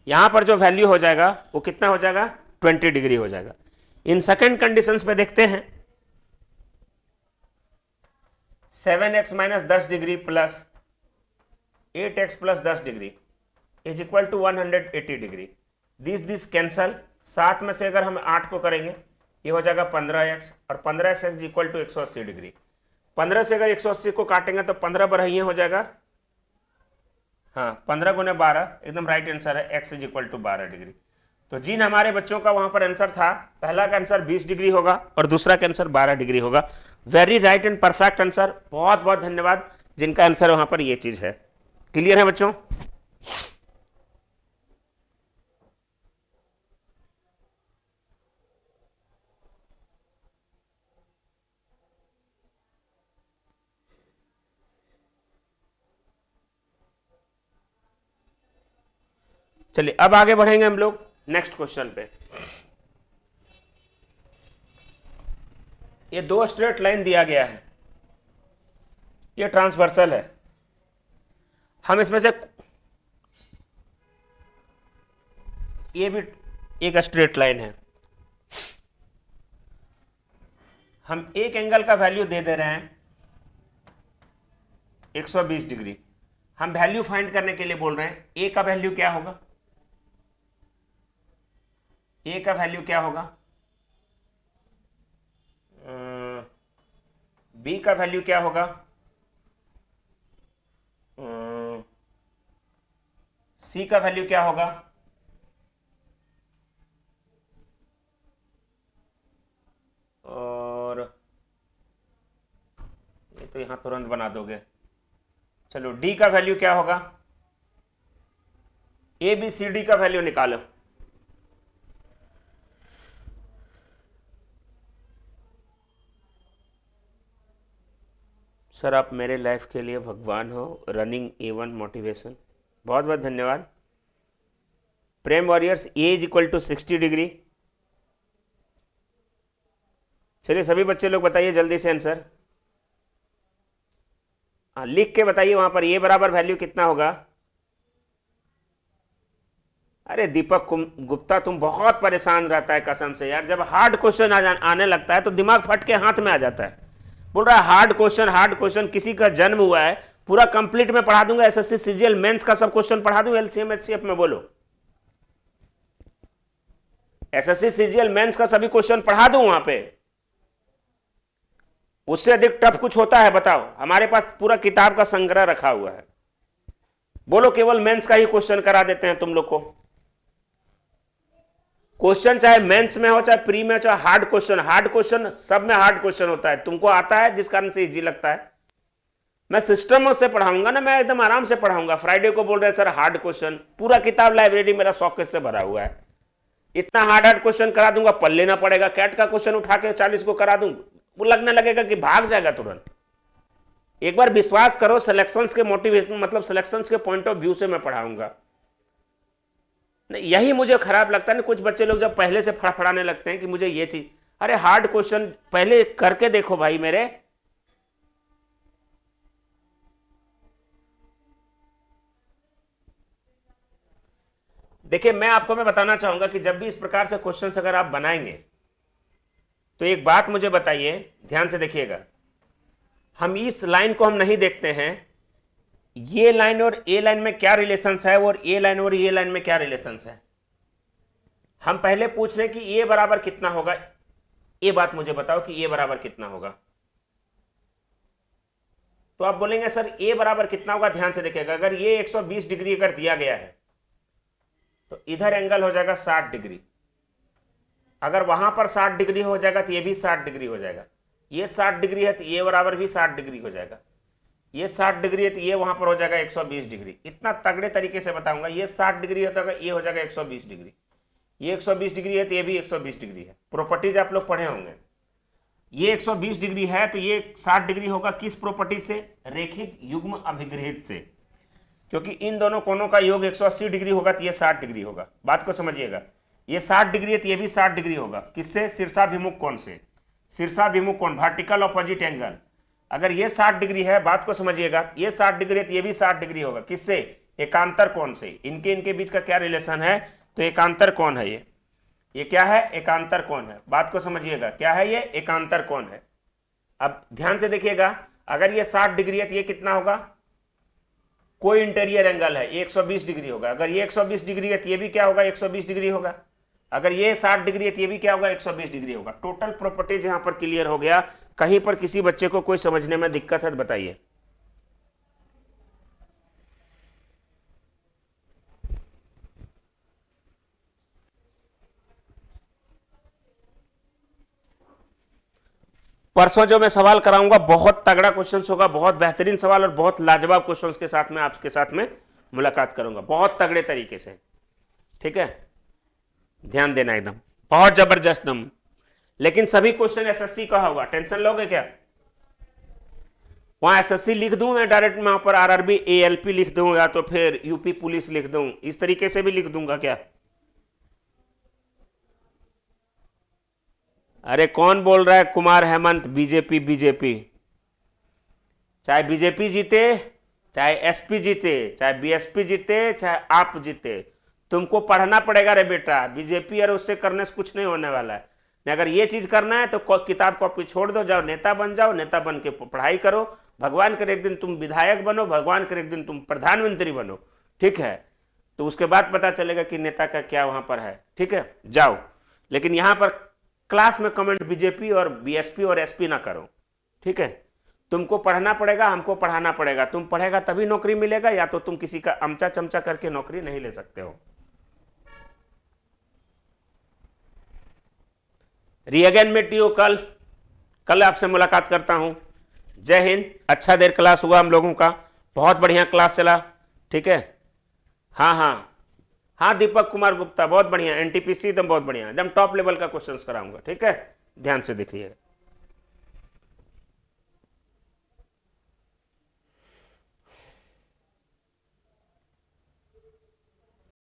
यहां पर जो वैल्यू हो जाएगा वो कितना हो जाएगा, 20 डिग्री हो जाएगा। इन सेकंड कंडीशंस पे देखते हैं, 7x minus 10 degree plus 8x plus 10 degree is equal to 180 degree. This cancel, 7 में से अगर हम 8 को करेंगे ये हो जाएगा 15x, और 15x is equal to 180 degree. 15 से अगर 180 को काटेंगे तो 15 बढ़ाइए हो जाएगा, हाँ 15 गुने 12, एकदम राइट आंसर है, x is equal to 12 degree. तो जिन हमारे बच्चों का वहां पर आंसर था, पहला का आंसर 20 डिग्री होगा और दूसरा का आंसर 12 डिग्री होगा। Very right and perfect answer, बहुत बहुत धन्यवाद जिनका आंसर वहां पर ये चीज है। क्लियर है बच्चों? चलिए अब आगे बढ़ेंगे हम लोग नेक्स्ट क्वेश्चन पे। ये दो स्ट्रेट लाइन दिया गया है, ये ट्रांसवर्सल है। हम इसमें से ये भी एक स्ट्रेट लाइन है, हम एक एंगल का वैल्यू दे दे रहे हैं 120 डिग्री। हम वैल्यू फाइंड करने के लिए बोल रहे हैं ए का वैल्यू क्या होगा, ए का वैल्यू क्या होगा, बी का वैल्यू क्या होगा, सी का वैल्यू क्या होगा, और ये तो यहां तुरंत बना दोगे। चलो डी का वैल्यू क्या होगा, ए बी सी डी का वैल्यू निकालो। सर आप मेरे लाइफ के लिए भगवान हो, रनिंग A1 मोटिवेशन, बहुत बहुत धन्यवाद। Prem warriors, a is equal to 60 degree. चलिए सभी बच्चे लोग बताइए जल्दी से आंसर, लिख के बताइए वहां पर ए बराबर वैल्यू कितना होगा। अरे दीपक गुप्ता तुम बहुत परेशान रहता है कसम से यार, जब हार्ड क्वेश्चन आने लगता है तो दिमाग फट के हाथ में आ जाता है। बोल रहा है हार्ड क्वेश्चन, किसी का जन्म हुआ है पूरा कंप्लीट में पढ़ा दूंगा, एसएससी सीजीएल मेंस का सब क्वेश्चन पढ़ा दूंगा, एलसीएम एचसीएफ में बोलो, एसएससी सीजीएल मेंस का सभी क्वेश्चन पढ़ा दूं वहां पे। उससे अधिक टफ कुछ होता है बताओ? हमारे पास पूरा किताब का संग्रह रखा हुआ है। बोलो केवल मेंस का ही क्वेश्चन करा देते हैं तुम लोग को। क्वेश्चन चाहे मेंस में हो, चाहे प्री में हो, चाहे हार्ड क्वेश्चन सब में हार्ड क्वेश्चन होता है। तुमको आता है जिस कारण से इजी लगता है। मैं सिस्टम से पढ़ाऊंगा ना, मैं एकदम आराम से पढ़ाऊंगा। फ्राइडे को बोल रहे हैं सर हार्ड क्वेश्चन, पूरा किताब लाइब्रेरी मेरा शौक से भरा हुआ है। इतना हार्ड क्वेश्चन करा दूंगा, पढ़ लेना पड़ेगा। कैट का क्वेश्चन उठा के 40 को करा दूं, वो लगने लगेगा कि भाग जाएगा तुरंत। एक बार विश्वास करो, सिलेक्शंस के मोटिवेशन मतलब सिलेक्शंस के पॉइंट ऑफ व्यू से मैं पढ़ाऊंगा। नहीं यही मुझे खराब लगता है ना, कुछ बच्चे लोग जब पहले से फड़फड़ाने लगते हैं कि मुझे ये चीज, अरे हार्ड क्वेश्चन पहले करके देखो भाई मेरे। देखिए मैं बताना चाहूंगा कि जब भी इस प्रकार से क्वेश्चंस अगर आप बनाएंगे तो एक बात मुझे बताइए, ध्यान से देखिएगा। हम इस लाइन को हम नहीं देखते हैं ये लाइन और ए लाइन में क्या रिलेशंस है और ए लाइन और ये लाइन में क्या रिलेशंस है। हम पहले पूछ रहे हैं कि ए बराबर कितना होगा। ये बात मुझे बताओ कि ए बराबर कितना होगा। तो आप बोलेंगे सर ए बराबर कितना होगा। ध्यान से देखिएगा, अगर ये 120 डिग्री अगर दिया गया है तो इधर एंगल हो जाएगा 60 डिग्री। अगर वहां पर 60 डिग्री हो जाएगा तो ये भी 60 डिग्री हो जाएगा। ये 60 डिग्री है तो ये बराबर भी 60 डिग्री हो जाएगा। ये 60 डिग्री है तो ये वहां पर हो जाएगा 120 डिग्री। इतना तगड़े तरीके से बताऊंगा। ये 60 डिग्री है तो ये हो जाएगा 120 डिग्री। ये 120 डिग्री है तो ये भी 120 डिग्री है। प्रॉपर्टीज आप लोग पढ़े होंगे। ये 120 डिग्री है तो ये 60 डिग्री होगा किस प्रॉपर्टी से? रेखिक युग्म अभिग्रहित से। क्योंकि इन दोनों कोणों का योग 180 डिग्री होगा तो ये 60 डिग्री होगा। बात को समझिएगा, ये 60 डिग्री है तो ये भी 60 डिग्री होगा। किससे? शीर्षाभिमुख कोण से। शीर्षाभिमुख कोण, वर्टिकल ऑपोजिट एंगल। अगर ये 60 डिग्री है, बात को समझिएगा, ये 60 डिग्री है तो ये भी 60 डिग्री होगा। किससे? एकांतर कोण से। इनके बीच का क्या रिलेशन है? तो एकांतर कोण है ये क्या है? एकांतर कोण है। बात को समझिएगा, क्या है ये? एकांतर कोण है। अब ध्यान से देखिएगा, अगर ये 60 डिग्री है तो ये कितना होगा? कोई इंटीरियर एंगल है, ये 120 डिग्री होगा। अगर ये 120 डिग्री है तो ये भी क्या होगा? 120 डिग्री होगा। अगर ये 60 डिग्री है तो ये भी क्या होगा? 120 डिग्री होगा। टोटल प्रॉपर्टीज यहां पर क्लियर हो गया। कहीं पर किसी बच्चे को कोई समझने में दिक्कत है तो बताइए। परसों जो मैं सवाल कराऊंगा बहुत तगड़ा क्वेश्चन होगा, बहुत बेहतरीन सवाल और बहुत लाजवाब क्वेश्चन के साथ में आपके साथ में मुलाकात करूंगा, बहुत तगड़े तरीके से। ठीक है, ध्यान देना एकदम, बहुत जबरदस्त दम। लेकिन सभी क्वेश्चन एसएससी का होगा, टेंशन लोगे क्या? वहां एसएससी लिख दूं मैं डायरेक्ट, वहां पर आरआरबी एएलपी लिख दूं या तो फिर यूपी पुलिस लिख दूं, इस तरीके से भी लिख दूंगा क्या? अरे कौन बोल रहा है? Kumar Hemant, BJP BJP. चाहे बीजेपी जीते, चाहे एसपी जीते, चाहे बीएसपी जीते, चाहे आप जीते, तुमको पढ़ना पड़ेगा रे बेटा। बीजेपी और उससे करने से कुछ नहीं होने वाला है। अगर ये चीज करना है तो किताब कॉपी छोड़ दो, जाओ नेता बन जाओ, नेता बन के पढ़ाई करो। भगवान करे एक दिन तुम विधायक बनो, भगवान करे एक दिन तुम प्रधानमंत्री बनो। ठीक है, तो उसके बाद पता चलेगा कि नेता का क्या वहां पर है। ठीक है, जाओ। लेकिन यहां पर क्लास में कमेंट बीजेपी और बीएसपी और एसपी ना करो। ठीक है, तुमको पढ़ना पड़ेगा, हमको पढ़ाना पड़ेगा। तुम पढ़ेगा तभी नौकरी मिलेगा, या तो तुम किसी का अमचा चमचा करके नौकरी नहीं ले सकते हो। रिएगेन मेट यू कल आपसे मुलाकात करता हूं। जय हिंद। अच्छा देर क्लास हुआ हम लोगों का, बहुत बढ़िया क्लास चला। ठीक है, हाँ हाँ हाँ, दीपक कुमार गुप्ता बहुत बढ़िया, एनटीपीसी एकदम बहुत बढ़िया, एकदम टॉप लेवल का क्वेश्चंस कराऊंगा। ठीक है, ध्यान से देखिए।